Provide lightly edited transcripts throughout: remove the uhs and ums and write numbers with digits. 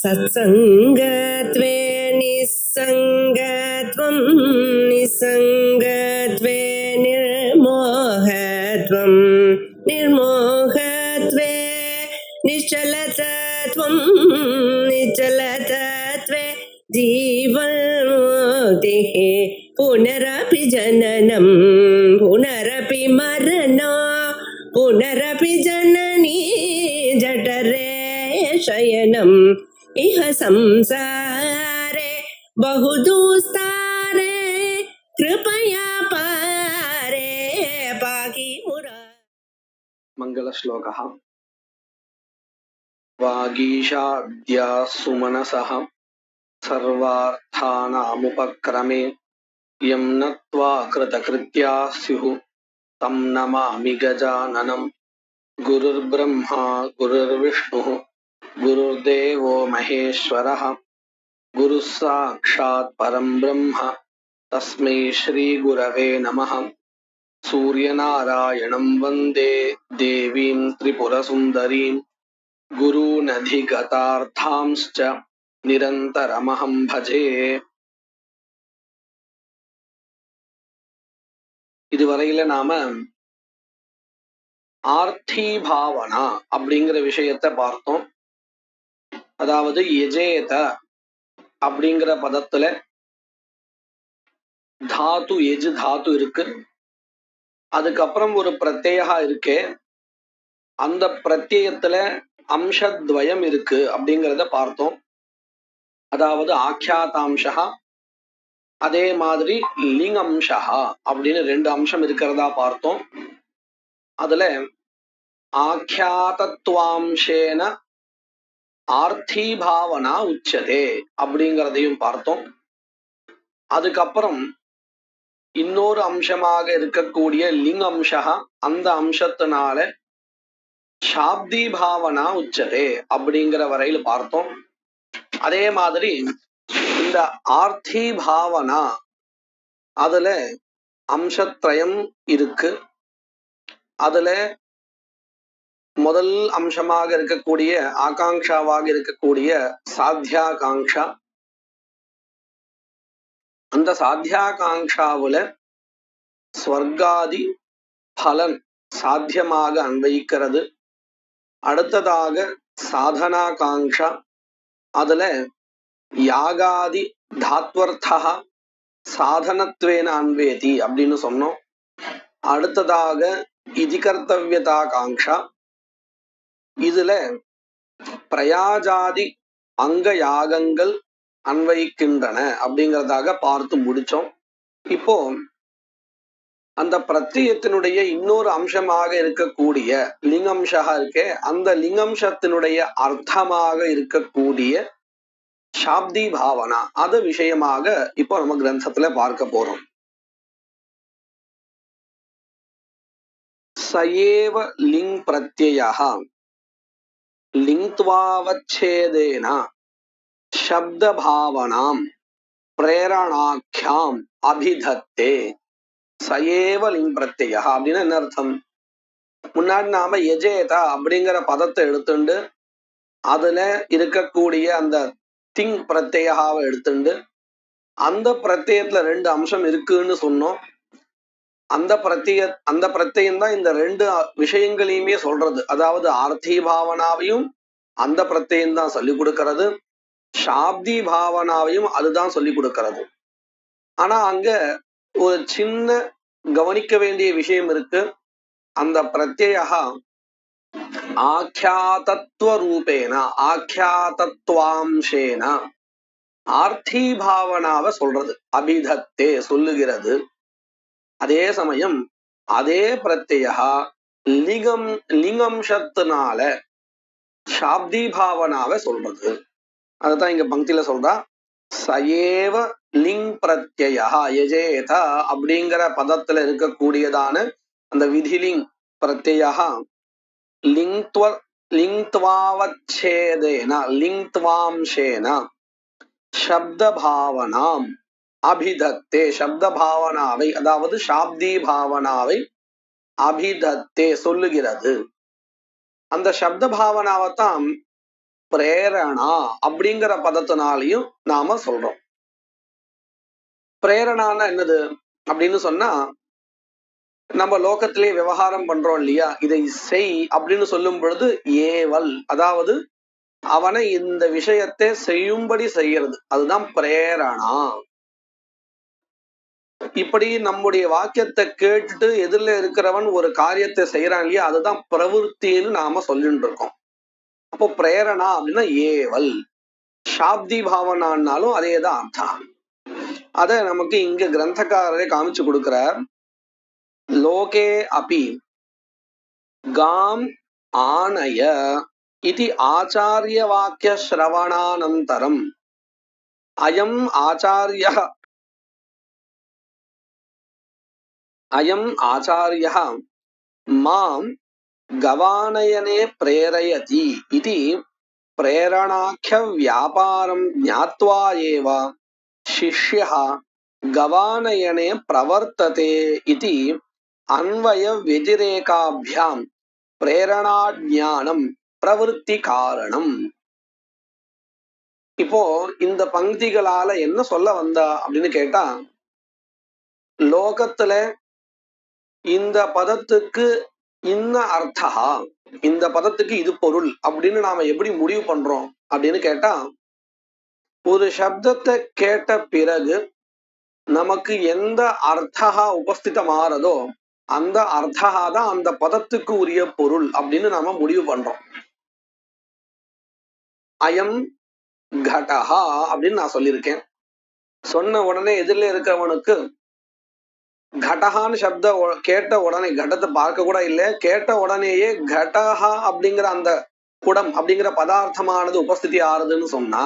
सत्सङ्गत्वे निस्सङ्गत्वं निस्सङ्गत्वे निर्मोहत्वं निर्मोहत्वे निश्चलतत्वं निश्चलतत्वे जीवन्मुक्तिः पुनरपि जननं पुनरपि मरणं पुनरपि जननी जठरे शयनम् इह संसारे बहुदुस्तारे कृपया पारे पाहि मुरा। मङ्गलश्लोकः। वागीशाद्या सुमनसः सर्वार्थानामुपक्रमे यं नत्वा कृतकृत्याः स्युः तं नमामि गजाननं। गुरुर्ब्रह्मा गुरुर्विष्णुः गुरुर्देवो महेश्वरः गुरुः साक्षात् परं ब्रह्म तस्मै श्रीगुरवे नमः। सूर्यनारायणं वन्दे देवीं त्रिपुरसुन्दरीं गुरूनधिगतार्थांश्च निरन्तरमहं भजे. இதுவரையில நாம ஆர்த்தி பாவனா அப்படிங்கிற விஷயத்தை பார்த்தோம். அதாவது எஜேத அப்படிங்கிற பதத்துல தாத்து எஜு தாத்து இருக்கு. அதுக்கப்புறம் ஒரு பிரத்யயா இருக்கு. அந்த பிரத்யயத்துல அம்சத்வயம் இருக்கு அப்படிங்கிறத பார்த்தோம். அதாவது ஆக்யாதாம்சா அதே மாதிரி லிங்கம்சா அப்படின்னு ரெண்டு அம்சம் இருக்கிறதா பார்த்தோம். அதுல ஆக்யாதத்வாம்சேன ஆர்த்தி பாவனா உச்சதே அப்படிங்கிறதையும் பார்த்தோம். அதுக்கப்புறம் இன்னொரு அம்சமாக இருக்கக்கூடிய லிங் அம்சா அந்த அம்சத்தினால சாப்தி பாவனா உச்சதே அப்படிங்கிற வரையில் பார்த்தோம். அதே மாதிரி இந்த ஆர்த்தி பாவனா அதுல அம்சத்ரயம் இருக்கு. அதுல முதல் அம்சமாக இருக்கக்கூடிய ஆகாங்ஷாவாக இருக்கக்கூடிய சாத்தியாகாங்ஷா, அந்த சாத்தியாகாங்ஷாவுல ஸ்வர்காதி பலன் சாத்தியமாக அன்வயிக்கிறது. அடுத்ததாக சாதனாகாங்ஷா, அதுல யாகாதி தாத்வர்த்தா சாதனத்வேன அன்வேதி அப்படின்னு சொன்னோம். அடுத்ததாக இதிகர்த்தவியதா காங்ஷா, இதுல பிரயாஜாதி அங்க யாகங்கள் அன்வயிக்கின்றன அப்படிங்கிறதாக பார்த்து முடிச்சோம். இப்போ அந்த பிரத்யத்தினுடைய இன்னொரு அம்சமாக இருக்கக்கூடிய லிங்கம்சா இருக்கே, அந்த லிங்கம்சத்தினுடைய அர்த்தமாக இருக்கக்கூடிய சாப்தி பாவனா அது விஷயமாக இப்போ நம்ம கிரந்தத்துல பார்க்க போறோம். சயேவ லிங் பிரத்யயः லிங்த்வாவச்சேதேன சப்த பாவனாம் பிரேரணாख्याம் அபிதத்தே. சயேவ லிங் பிரத்யயः அப்படின்னு என்ன அர்த்தம்? முன்னாடி நாம எஜேதா அப்படிங்கிற பதத்தை எடுத்துண்டு அதுல இருக்கக்கூடிய அந்த திங் பிரத்யயாவை எடுத்துண்டு அந்த பிரத்யத்துல ரெண்டு அம்சம் இருக்குன்னு சொன்னோம். அந்த பிரத்யம் தான் இந்த ரெண்டு விஷயங்களையுமே சொல்றது. அதாவது ஆர்த்தி பாவனாவையும் அந்த பிரத்யம் தான் சொல்லி கொடுக்கறது, சாப்தி பாவனாவையும் அதுதான் சொல்லி கொடுக்கறது. ஆனா அங்க ஒரு சின்ன கவனிக்க வேண்டிய விஷயம் இருக்கு. அந்த பிரத்யா ஆக்யாதத்துவ ரூபேன ஆக்யாதத்வாம்சேன ஆர்த்தி பாவனாவை சொல்றது, அபிதத்தே சொல்லுகிறது. அதே சமயம் அதே பிரத்யா லிங்கம்சத்தினால சாப்தி பாவனாவை சொல்றது. அதுதான் இங்க பங்கில சொல்றா. சயேவ லிங் பிரத்யா யஜேத அப்படிங்கிற பதத்துல இருக்கக்கூடியதான அந்த விதிலிங் பிரத்யா லிங்த்வாவச்சேதேன லிங்த்வாம்சேன சப்த பாவனாம் அபிதத்தே சப்த பாவனாவை அதாவது சாப்தி பாவனாவை அபிதத்தே சொல்லுகிறது. அந்த சப்த பாவனாவைத்தான் பிரேரணா அப்படிங்கிற பதத்தினாலையும் நாம சொல்றோம். பிரேரணான்னா என்னது அப்படின்னு சொன்னா, நம்ம லோகத்திலே விவகாரம் பண்றோம் இல்லையா, இதை செய் அப்படின்னு சொல்லும் பொழுது ஏவல், அதாவது அவனை இந்த விஷயத்தை செய்யும்படி செய்யறது, அதுதான் பிரேரணா. இப்படி நம்முடைய வாக்கியத்தை கேட்டுட்டு எதிரில இருக்கிறவன் ஒரு காரியத்தை செய்யறான் இல்லையா, அதுதான் பிரவருத்தின்னு நாம சொல்லிட்டு இருக்கோம். அப்போ பிரேரணா அப்படின்னா ஏவல். சாப்தி பாவனான்னாலும் அதேதான் அர்த்தம். அத நமக்கு இங்க கிரந்தக்காரரே காமிச்சு கொடுக்கிறார். லோகே அபி காம் ஆனய இதி ஆச்சாரிய வாக்கிய ஸ்ரவணானந்தரம் அயம் ஆச்சார்யः மாம் கவானயனே பிரேரயதி இதி பிரேரணாख्य வியாபாரம் ஞாத்வா ஏவ சிஷ்யः கவானயனே பிரவர்த்ததே இதி அன்வய व्यतिरेकाभ्याम பிரேரணா ஞானம் பிரவருத்தி காரணம். இப்போ இந்த பங்கிகளால என்ன சொல்ல வந்தா அப்படின்னு கேட்டா, லோகத்துல இந்த பதத்துக்கு இன்ன அர்த்தா, இந்த பதத்துக்கு இது பொருள் அப்படின்னு நாம எப்படி முடிவு பண்றோம் அப்படின்னு கேட்டா, ஒரு சப்தத்தை கேட்ட பிறகு நமக்கு எந்த அர்த்தா உபஸ்திதமாறதோ அந்த அர்த்தா தான் அந்த பதத்துக்கு உரிய பொருள் அப்படின்னு நாம முடிவு பண்றோம். அயம் கடஹா அப்படின்னு நான் சொல்லியிருக்கேன். சொன்ன உடனே எதிரில இருக்கிறவனுக்கு கடஹான்னு சப்த கேட்ட உடனே, கடத்தை பார்க்க கூட இல்லை, கேட்ட உடனேயே கடஹா அப்படிங்கிற அந்த குடம் அப்படிங்கிற பதார்த்தமானது உபஸ்திதி ஆறுதுன்னு சொன்னா,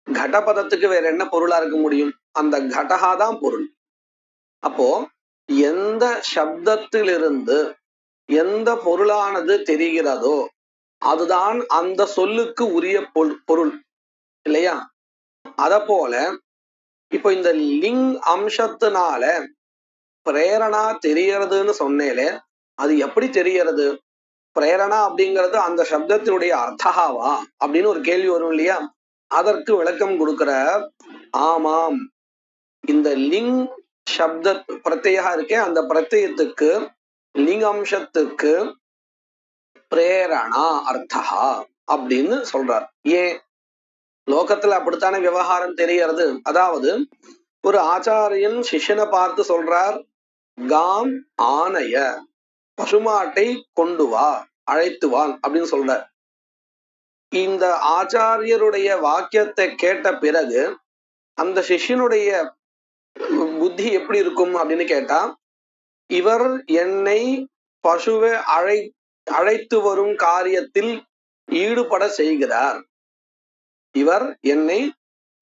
கட பதத்துக்கு வேற என்ன பொருளா இருக்க முடியும்? அந்த கடஹா தான் பொருள். அப்போ எந்த சப்தத்திலிருந்து எந்த பொருளானது தெரிகிறதோ அதுதான் அந்த சொல்லுக்கு உரிய பொருள் இல்லையா? அத போல இப்போ இந்த லிங் அம்சத்தினால பிரேரணா தெரியறதுன்னு சொன்னேலே, அது எப்படி தெரியறது? பிரேரணா அப்படிங்கிறது அந்த சப்தத்தினுடைய அர்த்தகாவா அப்படின்னு ஒரு கேள்வி வரும் இல்லையா? அதற்கு விளக்கம் கொடுக்கிற, ஆமாம், இந்த லிங் சப்த பிரத்யா இருக்கே, அந்த பிரத்யத்துக்கு லிங் அம்சத்துக்கு பிரேரணா அர்த்தா அப்படின்னு சொல்றார். ஏன்? லோகத்துல அப்படித்தானே விவகாரம் தெரியறது. அதாவது ஒரு ஆச்சாரியன் சிஷ்யனை பார்த்து சொல்றார், காம் ஆனைய, பசுமாட்டை கொண்டு வா, அழைத்து வான் அப்படின்னு சொல்ற. இந்த ஆச்சாரியருடைய வாக்கியத்தை கேட்ட பிறகு அந்த சிஷ்யனுடைய புத்தி எப்படி இருக்கும் அப்படின்னு கேட்டா, இவர் என்னை பசுவை அழைத்து வரும் காரியத்தில் ஈடுபட செய்கிறார், இவர் என்னை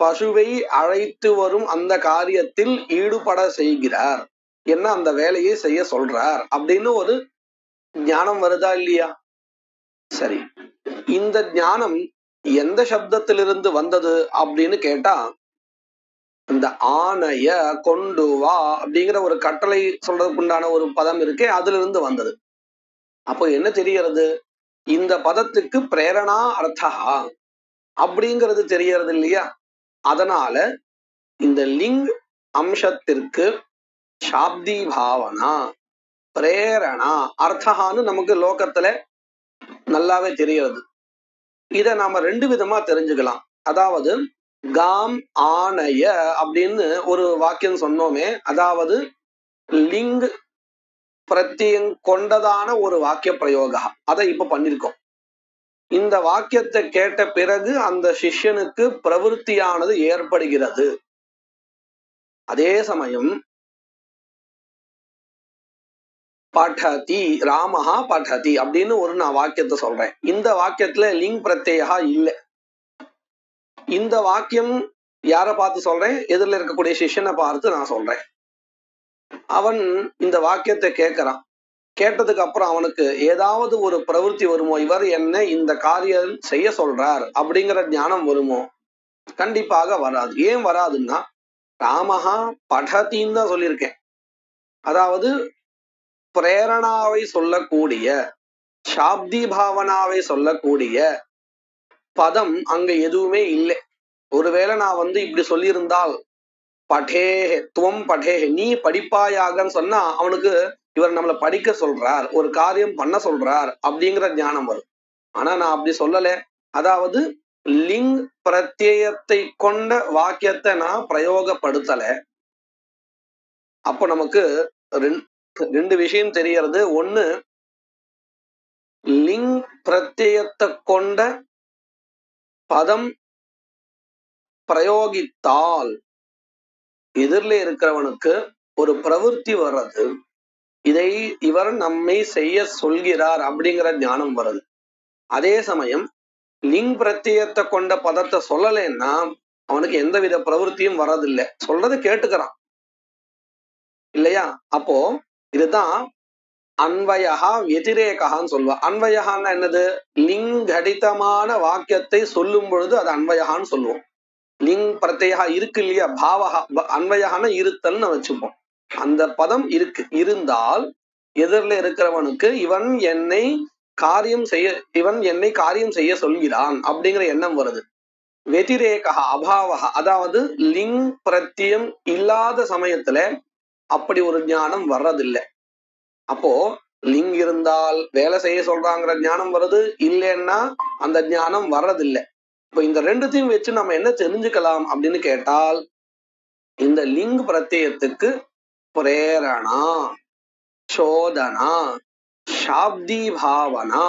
பசுவை அழைத்து வரும் அந்த காரியத்தில் ஈடுபட செய்கிறார், என்ன அந்த வேலையை செய்ய சொல்றார் அப்படின்னு ஒரு ஞானம் வருதா இல்லையா? சரி, இந்த ஞானம் எந்த சப்தத்திலிருந்து வந்தது அப்படின்னு கேட்டா, இந்த ஆனைய கொண்டு வா அப்படிங்கிற ஒரு கட்டளை சொல்றதுக்கு உண்டான ஒரு பதம் இருக்கே, அதுல இருந்து வந்தது. அப்போ என்ன தெரியறது? இந்த பதத்துக்கு பிரேரணா அர்த்தா அப்படிங்கிறது தெரியறது இல்லையா? அதனால இந்த லிங் அம்சத்திற்கு சாப்தி பாவனா பிரேரணா அர்த்தகான்னு நமக்கு லோகத்துல நல்லாவே தெரியறது. இத நாம ரெண்டு விதமா தெரிஞ்சுக்கலாம். அதாவது காம் ஆனைய அப்படின்னு ஒரு வாக்கியம் சொன்னோமே, அதாவது லிங் பிரத்யம் கொண்டதான ஒரு வாக்கிய பிரயோக, அதை இப்ப பண்ணிருக்கோம். இந்த வாக்கியத்தை கேட்ட பிறகு அந்த சிஷ்யனுக்கு பிரவருத்தியானது ஏற்படுகிறது. அதே சமயம் படதி ராமஹா படதி அப்படின்னு ஒரு நான் வாக்கியத்தை சொல்றேன். இந்த வாக்கியத்துல லிங் பிரத்யா இல்லை. இந்த வாக்கியம் யாரை பார்த்து சொல்றேன்? எதிரில் இருக்கக்கூடிய சிஷ்யனை பார்த்து நான் சொல்றேன். அவன் இந்த வாக்கியத்தை கேட்கிறான். கேட்டதுக்கு அப்புறம் அவனுக்கு ஏதாவது ஒரு பிரவருத்தி வருமோ, இவர் என்ன இந்த காரியம் செய்ய சொல்றார் அப்படிங்கிற ஞானம் வருமோ? கண்டிப்பாக வராது. ஏன் வராதுன்னா, ராமஹா படத்தின்னு தான் சொல்லியிருக்கேன். அதாவது பிரேரணாவை சொல்லக்கூடிய, சாப்தி பாவனாவை சொல்லக்கூடிய பதம் அங்க எதுவுமே இல்லை. ஒருவேளை நான் இப்படி சொல்லியிருந்தால் படேஹே துவம் படேஹே நீ படிப்பாயாகன்னு சொன்னா அவனுக்கு இவர் நம்மளை படிக்க சொல்றார், ஒரு காரியம் பண்ண சொல்றார் அப்படிங்கிற ஞானம் வரும். ஆனா நான் அப்படி சொல்லல. அதாவது லிங் பிரத்யயத்தை கொண்ட வாக்கியத்தை நான் பிரயோகப்படுத்தல. அப்ப நமக்கு ரெண்டு விஷயம் தெரியறது. ஒண்ணு, லிங் பிரத்யயத்தை கொண்ட பதம் பிரயோகித்தால் எதிரில இருக்கிறவனுக்கு ஒரு பிரவருத்தி வர்றது, இதை இவர் நம்மை செய்ய சொல்கிறார் அப்படிங்கிற ஞானம் வருது. அதே சமயம் லிங் பிரத்யயத்தை கொண்ட பதத்தை சொல்லலைன்னா அவனுக்கு எந்தவித பிரவருத்தியும் வர்றதில்லை, சொல்றது கேட்டுக்கிறான் இல்லையா? அப்போ இதுதான் அன்வயகா வெதிரேகான்னு சொல்லுவா. அன்வயகான்னா என்னது? லிங் கடிதமான வாக்கியத்தை சொல்லும் பொழுது அது அன்வயகான்னு சொல்லுவோம். லிங் பிரத்யா இருக்கு இல்லையா, பாவகா அன்வயகான இருத்தல்னு வச்சுப்போம். அந்த பதம் இருக்கு இருந்தால் எதிரில இருக்கிறவனுக்கு இவன் என்னை காரியம் செய்ய சொல்கிறான் அப்படிங்கிற எண்ணம் வருது. வெதிரேகா அபாவகா, அதாவது லிங் பிரத்யம் இல்லாத சமயத்துல அப்படி ஒரு ஞானம் வர்றதில்லை. அப்போ லிங் இருந்தால் வேலை செய்ய சொல்றாங்கிற ஞானம் வருது, இல்லைன்னா அந்த ஞானம் வர்றதில்லை. இப்போ இந்த ரெண்டுத்தையும் வச்சு நம்ம என்ன தெரிஞ்சுக்கலாம் அப்படின்னு கேட்டால், இந்த லிங் பிரத்யத்துக்கு பிரேரணா, சோதனா, சாப்தி பாவனா,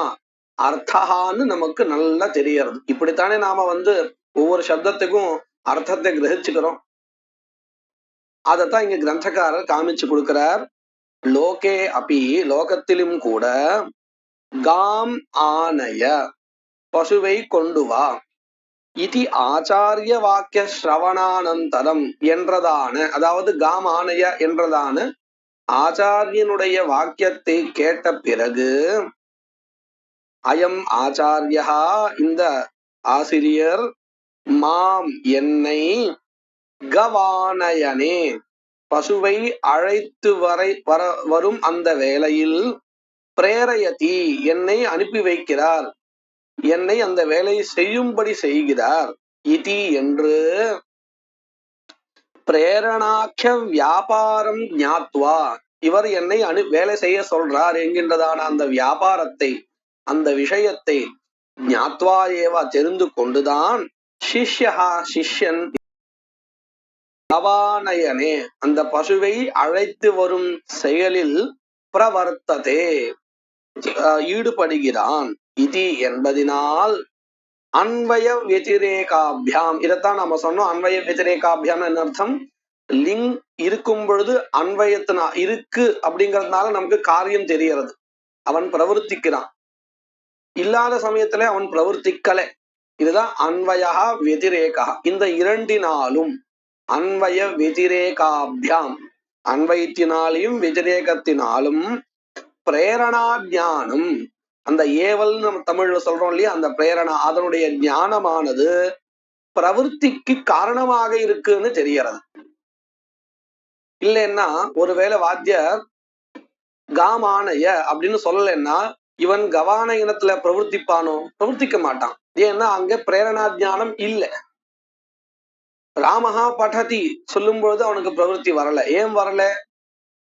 அர்த்தகான்னு நமக்கு நல்லா தெரியறது. இப்படித்தானே நாம ஒவ்வொரு சப்தத்துக்கும் அர்த்தத்தை கிரகிச்சுக்கிறோம். அதத்தான் இங்க கிரந்தக்காரர் காமிச்சு கொடுக்கிறார். லோகே அப்பி, லோகத்திலும் கூட, காம் ஆனய பசுவை கொண்டு வா இதி ஆச்சாரிய வாக்கிய ஸ்ரவணானந்தரம் என்றதான, அதாவது காம் ஆனய என்றதான ஆச்சாரியனுடைய வாக்கியத்தை கேட்ட பிறகு, அயம் ஆச்சாரியா இந்த ஆசிரியர், மாம் என்னை, கவானயனே பசுவை அழைத்து வரும் அந்த வேளையில், பிரேரயதி என்னை அனுப்பி வைக்கிறார், என்னை அந்த வேலையை செய்யும்படி செய்கிறார், இதி என்று பிரேரணாக்கிய வியாபாரம் ஞாத்வா இவர் என்னை வேலை செய்ய சொல்றார் என்கின்றதான அந்த வியாபாரத்தை, அந்த விஷயத்தை ஞாத்வா ஏவா தெரிந்து கொண்டுதான், சிஷ்யா சிஷ்யன் கவானயனே அந்த பசுவை அழைத்து வரும் செயலில் பிரவர்த்ததே ஈடுபடுகிறான், இதி என்பதினால் அன்வய வெதிரேகாபியாம். இதைத்தான் நம்ம சொன்னோம். அன்வய வெதிரேகாபியாம் என்ன அர்த்தம்? லிங் இருக்கும் பொழுது அன்வயத்தினா இருக்கு அப்படிங்கறதுனால நமக்கு காரியம் தெரியறது, அவன் பிரவர்த்திக்கிறான். இல்லாத சமயத்துல அவன் பிரவர்த்திக்கல. இதுதான் அன்வயா வெதிரேகா. இந்த இரண்டினாலும் அன்வய வெதிரேகாபியாம், அன்வயத்தினாலையும் வெதிரேகத்தினாலும் பிரேரணா ஞானம், அந்த ஏவல் நம்ம தமிழ்ல சொல்றோம் இல்லையா, அந்த பிரேரணா அதனுடைய ஞானமானது பிரவருத்திக்கு காரணமாக இருக்குன்னு தெரியறது. இல்லைன்னா ஒருவேளை வாத்தியர் காமானய அப்படின்னு சொல்லலைன்னா இவன் கவான இனத்துல பிரவர்த்திப்பானோ? பிரவர்த்திக்க மாட்டான். ஏன்னா அங்க பிரேரணா ஞானம் இல்லை. ராமஹா படதி சொல்லும் பொழுது அவனுக்கு பிரவருத்தி வரல. ஏன் வரல?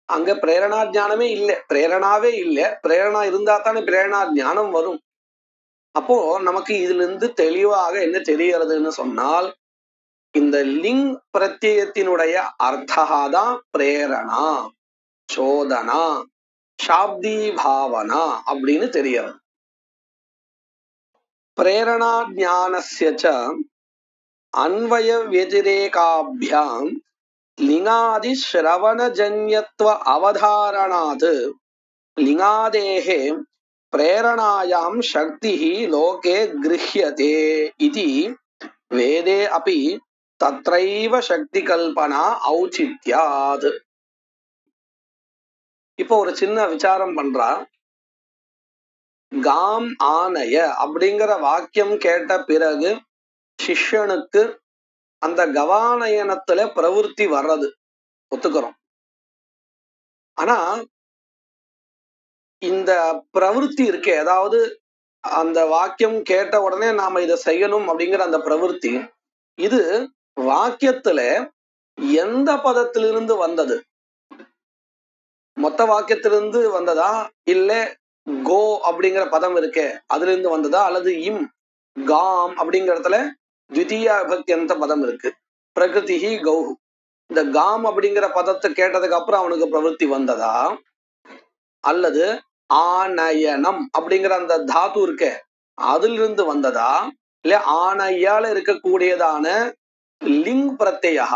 அங்க பிரேரணா ஞானமே இல்லை, பிரேரணாவே இல்லை. பிரேரணா இருந்தா தானே பிரேரணா ஞானம் வரும். அப்போ நமக்கு இதுல இருந்து தெளிவாக என்ன தெரியறதுன்னு சொன்னால், இந்த லிங் பிரத்யயத்தினுடைய அர்த்தகாதான் பிரேரணா, சோதனா, சாப்தி பாவனா அப்படின்னு தெரியறது. பிரேரணா ஞானஸ்ய அன்வய வெதிரேகாபியாம் லிங்காதி ஸ்ரவணஜன்யத்வ அவதாரணாத் லிங்காதேஹே பிரேரணாயாம் சக்தி லோகே கிருஹ்யதே இதி வேதே அபி தத்ரைவ சக்தி கல்பனா ஔச்சித்யாத். இப்போ ஒரு சின்ன விசாரம் பண்றா. காம் ஆனய அப்படிங்கிற வாக்கியம் கேட்ட பிறகு சிஷ்யனுக்கு அந்த கவானயனத்துல பிரவருத்தி வர்றது ஒத்துக்கிறோம். ஆனா இந்த பிரவருத்தி இருக்கே, அதாவது அந்த வாக்கியம் கேட்ட உடனே நாம இதை செய்யணும் அப்படிங்கிற அந்த பிரவೃತ್ತಿ, இது வாக்கியத்துல எந்த பதத்திலிருந்து வந்தது? மொத்த வாக்கியத்திலிருந்து வந்ததா, இல்ல கோ அப்படிங்கிற பதம் இருக்கே அதுல இருந்து வந்ததா, அல்லது இம் காம் அப்படிங்கிற இடத்துல த்விதீய விபக்தி அந்த பதம் இருக்கு, பிரகிருதி கௌஹு. இந்த காம் அப்படிங்கிற பதத்தை கேட்டதுக்கு அப்புறம் அவனுக்கு பிரவೃತ್ತಿ வந்ததா, அல்லது ஆனயனம் அப்படிங்கிற அந்த தாத்து இருக்கே அதுல இருந்து வந்ததா, இல்ல ஆணையால இருக்கக்கூடியதான லிங் பிரத்யா,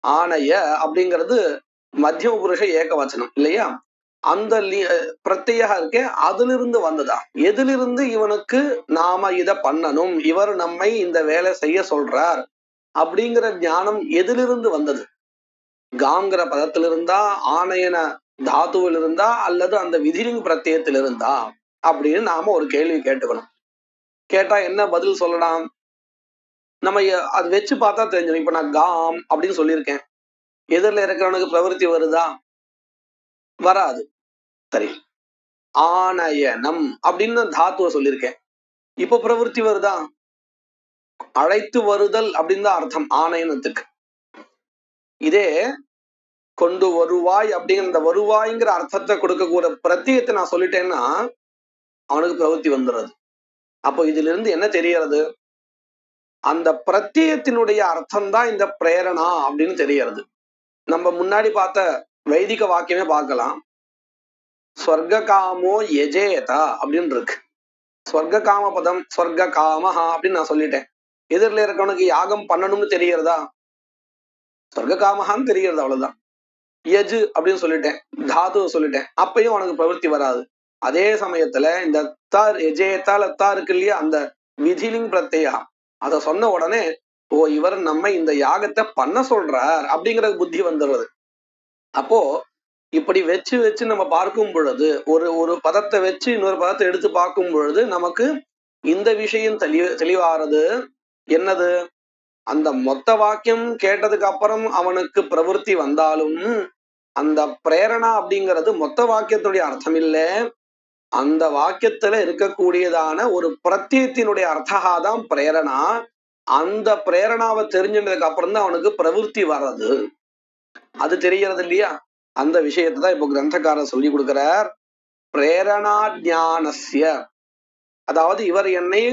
ஆணைய அப்படிங்கிறது மத்தியம புருஷ ஏகவச்சனம் இல்லையா, அந்த பிரத்யா இருக்கே அதுல இருந்து வந்ததா, எதிலிருந்து இவனுக்கு நாம இத பண்ணணும், இவர் நம்மை இந்த வேலை செய்ய சொல்றார் அப்படிங்கிற ஞானம் எதிலிருந்து வந்தது? காங்கிற பதத்திலிருந்தா, ஆணையன தாத்துவில் இருந்தா, அல்லது அந்த விதிலிங் பிரத்யத்தில் இருந்தா அப்படின்னு நாம ஒரு கேள்வி கேட்டுக்கணும். கேட்டா என்ன பதில் சொல்லலாம்? நம்ம அது வச்சு பார்த்தா தெரிஞ்சிடும். இப்ப நான் காம் அப்படின்னு சொல்லியிருக்கேன், எதிரில இருக்கிறவனுக்கு பிரவೃತ್ತಿ வருதா? வராது. சரி, ஆனயனம் அப்படின்னு தாத்துவ சொல்லியிருக்கேன், இப்ப பிரவೃತ್ತಿ வருதா? அழைத்து வருதல் அப்படின்னு தான் அர்த்தம் ஆனயனத்துக்கு. இதே கொண்டு வருவாய் அப்படிங்கிற இந்த வருவாய்ங்கிற அர்த்தத்தை கொடுக்கக்கூடிய பிரத்தியத்தை நான் சொல்லிட்டேன்னா அவனுக்கு பிரவೃತ್ತಿ வந்துடுறது. அப்போ இதுல இருந்து என்ன தெரியறது? அந்த பிரத்தியத்தினுடைய அர்த்தம் தான் இந்த பிரேரணா அப்படின்னு தெரியறது. நம்ம முன்னாடி பார்த்த வைதிக வாக்கியமே பார்க்கலாம். ஸ்வர்க காமோ யஜேதா அப்படின்னு இருக்கு. ஸ்வர்க காம பதம் ஸ்வர்க காமஹா அப்படின்னு நான் சொல்லிட்டேன். எதிரில இருக்கவனுக்கு யாகம் பண்ணணும்னு தெரியறதா? ஸ்வர்க காமஹான்னு தெரியறது, அவ்வளவுதான். யஜு அப்படின்னு சொல்லிட்டேன், தாது சொல்லிட்டேன், அப்பயும் அவனுக்கு பிரவೃತ್ತಿ வராது. அதே சமயத்துல இந்த தார் எஜேதா லத்தா இருக்கு இல்லையா, அந்த விதிலிங் பிரத்யா, அத சொன்ன உடனே ஓ இவர் நம்ம இந்த யாகத்தை பண்ண சொல்றார் அப்படிங்கிற புத்தி வந்துடுறது. அப்போ இப்படி வச்சு வச்சு நம்ம பார்க்கும் பொழுது, ஒரு பதத்தை வச்சு இன்னொரு பதத்தை எடுத்து பார்க்கும் பொழுது நமக்கு இந்த விஷயம் தெளிவாகிறது. என்னது? அந்த மொத்த வாக்கியம் கேட்டதுக்கு அப்புறம் அவனுக்கு பிரவೃತ್ತಿ வந்தாலும் அந்த பிரேரணா அப்படிங்கிறது மொத்த வாக்கியத்துடைய அர்த்தம் இல்லை, அந்த வாக்கியத்துல இருக்கக்கூடியதான ஒரு பிரத்யத்தினுடைய அர்த்தகாதான் பிரேரணா. அந்த பிரேரணாவை தெரிஞ்சினதுக்கு அப்புறம் தான் அவனுக்கு பிரவೃತ್ತಿ வர்றது. அது தெரியறது இல்லையா? அந்த விஷயத்தை தான் இப்போ கிரந்தக்காரர் சொல்லி கொடுக்கிறார். பிரேரணா ஞானஸ்ய, அதாவது இவர் என்னை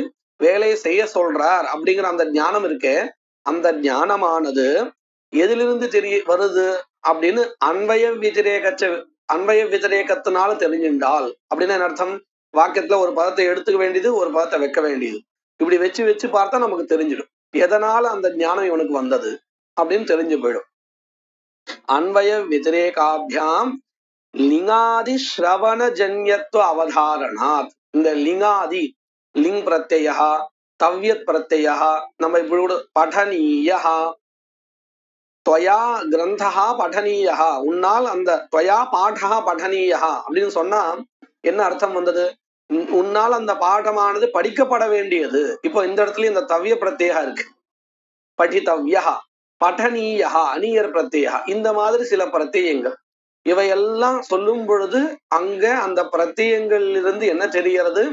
வேலை செய்ய சொல்றார் அப்படிங்கிற அந்த ஞானம் இருக்கே, அந்த ஞானமானது எதிலிருந்து வருது அப்படின்னு அன்வய விதிரேகத்தினால தெரிஞ்சின்றால் அப்படின்னு என்ன அர்த்தம்? வாக்கியத்துல ஒரு பதத்தை எடுத்துக்க வேண்டியது, ஒரு பதத்தை வைக்க வேண்டியது, இப்படி வச்சு வச்சு பார்த்தா நமக்கு தெரிஞ்சிடும் எதனால அந்த ஞானம் இவனுக்கு வந்தது அப்படின்னு தெரிஞ்சு போயிடும். அன்வய விதிரேகாபியாம் லிங்காதி ஸ்ரவண ஜன்யத்துவ அவதாரணாத். இந்த லிங்காதி, லிங் பிரத்யா, தவ்யத் பிரத்யா, நம்ம இப்படி கூட படனீயா, துவயா கிரந்தா படனீயா, உன்னால் அந்த துவயா பாடா படனீயா அப்படின்னு சொன்னா என்ன அர்த்தம் வந்தது? உன்னால் அந்த பாடமானது படிக்கப்பட வேண்டியது. இப்போ இந்த இடத்துல இந்த தவ்ய பிரத்யா இருக்கு, படித்தவ்யா, படனீயா, அணியர் பிரத்யா, இந்த மாதிரி சில பிரத்யங்கள் இவையெல்லாம் சொல்லும் பொழுது அங்க அந்த பிரத்யங்களிலிருந்து என்ன தெரியறது?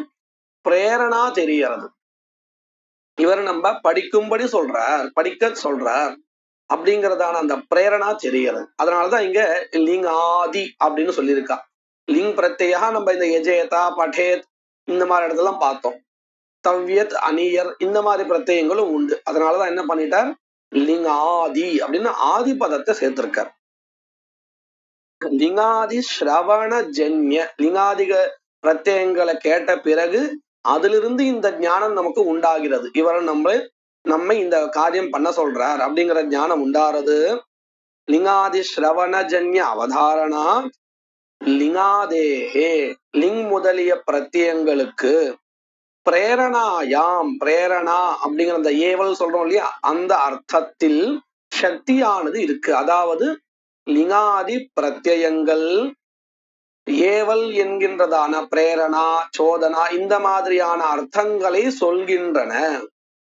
பிரேரணா தெரியறது. இவர் நம்ம படிக்கும்படி சொல்றார், படிக்க சொல்றார் அப்படிங்கிறதான அந்த பிரேரணா தெரியறது. அதனாலதான் இங்க லிங் ஆதி அப்படின்னு சொல்லியிருக்கா. லிங் பிரத்யா நம்ம இந்த எஜேதா படேத் இந்த மாதிரி இடத்துல பார்த்தோம். தவ்யத் அணியர் இந்த மாதிரி பிரத்யங்களும் உண்டு. அதனாலதான் என்ன பண்ணிட்டார்? லிங் ஆதி அப்படின்னு ஆதி பதத்தை சேர்த்திருக்கார். லிங்காதி ஸ்ரவண ஜன்ய, லிங்காதிக பிரத்யங்களை கேட்ட பிறகு அதிலிருந்து இந்த ஞானம் நமக்கு உண்டாகிறது. இவர் நம்மை இந்த காரியம் பண்ண சொல்றார் அப்படிங்கிற ஞானம் உண்டாறது. லிங்காதி ஸ்ரவண ஜன்ய அவதாரணா லிங்காதேஹே, லிங் முதலிய பிரத்யங்களுக்கு பிரேரணாயாம், பிரேரணா அப்படிங்கிற அந்த ஏவல் சொல்றோம் இல்லையா, அந்த அர்த்தத்தில் சக்தியானது இருக்கு. அதாவது லிங்காதி பிரத்யங்கள் ஏவல் என்கின்றதான பிரேரணா, சோதனா இந்த மாதிரியான அர்த்தங்களை சொல்கின்றன.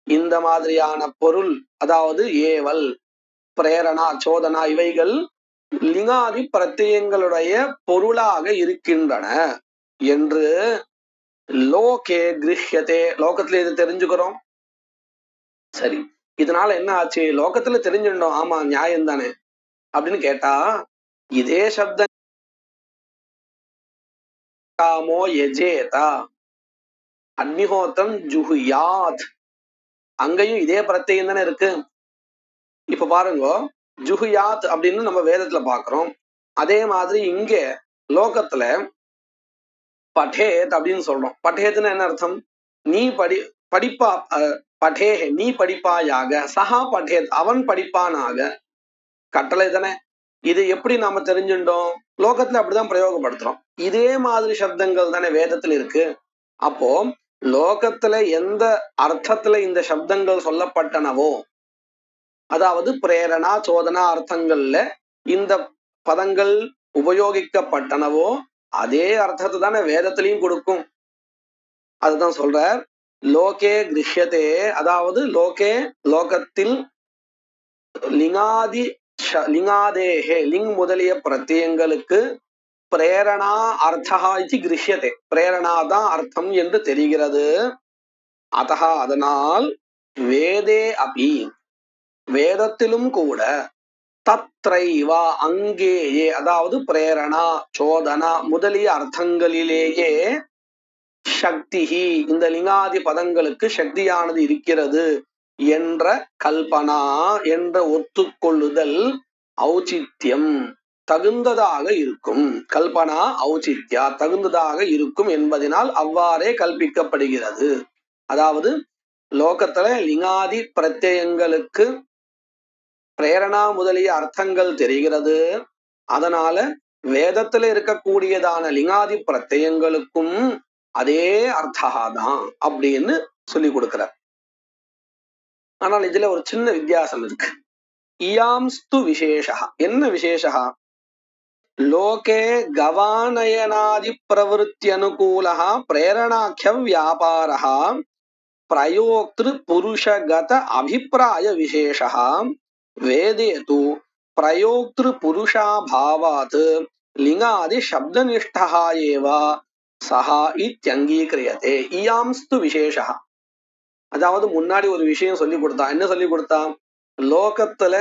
இந்த மாதிரியான பொருள், அதாவது ஏவல், பிரேரணா, சோதனா இவைகள் லிங்காதி பிரத்யங்களுடைய பொருளாக இருக்கின்றன என்று லோகே கிருஹ்யதே, லோகத்துல இது தெரிஞ்சுக்கிறோம். சரி, இதனால என்ன ஆச்சு? லோகத்துல தெரிஞ்சுட்டோம், ஆமா நியாயம் தானே அப்படின்னு கேட்டா, இதே சப்தம் காமோ யஜேதா அக்னிஹோத்திரம் ஜுஹுயாத், அங்கேயும் இதே பிரத்யம் தானே இருக்கு. இப்ப பாருங்க, ஜுஹுயாத் அப்படின்னு நம்ம வேதத்துல பாக்குறோம். அதே மாதிரி இங்க லோகத்துல படேத் அப்படின்னு சொல்றோம். படேத்னு என்ன அர்த்தம்? நீ படிப்பா, படே நீ படிப்பாயாக, சஹா படேத் அவன் படிப்பானாக, கட்டளை தானே. இது எப்படி நாம தெரிஞ்சுட்டோம்? லோகத்துல அப்படிதான் பிரயோகப்படுத்துறோம். இதே மாதிரி சப்தங்கள் தானே வேதத்துல இருக்கு. அப்போ லோகத்துல எந்த அர்த்தத்துல இந்த சப்தங்கள் சொல்லப்பட்டனவோ, அதாவது பிரேரணா சோதனா அர்த்தங்கள்ல இந்த பதங்கள் உபயோகிக்கப்பட்டனவோ, அதே அர்த்தத்தை தானே வேதத்திலையும் கொடுக்கும். அதுதான் சொல்றார், லோகே கிருஷ்யதே, அதாவது லோகே லோகத்தில் லிங்காதேஹே லிங் முதலிய பிரத்யங்களுக்கு பிரேரணா அர்த்தா இது கிருஷ்யதே, பிரேரணா தான் அர்த்தம் என்று தெரிகிறது. அதஹா அதனால் வேதே அபி வேதத்திலும் கூட தத்ரைவா அங்கேயே, அதாவது பிரேரணா சோதனா முதலிய அர்த்தங்களிலேயே சக்திஹி இந்த லிங்காதி பதங்களுக்கு சக்தியானது இருக்கிறது என்ற கல்பனா என்ற ஒத்துக்கொள்ளுதல் ஔச்சித்யம் தகுந்ததாக இருக்கும். கல்பனா ஔச்சித்யா தகுந்ததாக இருக்கும் என்பதனால் அவ்வாறே கல்பிக்கப்படுகிறது. அதாவது லோகத்துல லிங்காதி பிரத்யங்களுக்கு பிரேரணா முதலிய அர்த்தங்கள் தெரிகிறது. அதனால வேதத்துல இருக்கக்கூடியதான லிங்காதி பிரத்யங்களுக்கும் அதே அர்த்தகாதான் அப்படின்னு சொல்லி கொடுக்கிறார். ஆனால் இதுல ஒரு சின்ன வித்தியாசம் இருக்கு. இயாம்ஸ்து விசேஷா, என்ன விசேஷா? லோகே கவானயனாதி பிரவருத்தி அனுகூலः பிரேரணாख्य வியாபாரः பிரயோக்திரு புருஷகத அபிப்பிராய விசேஷः வேதே து பிரயோக்திரு புருஷாபாவாத் லிங்காதி சப்தனிஷ்டः ஏவ சஹா இத்யங்கீக்ரியதே. இயாம்ஸ்து விசேஷா, அதாவது முன்னாடி ஒரு விஷயம் சொல்லி கொடுத்தா. என்ன சொல்லி கொடுத்தா? லோகத்துல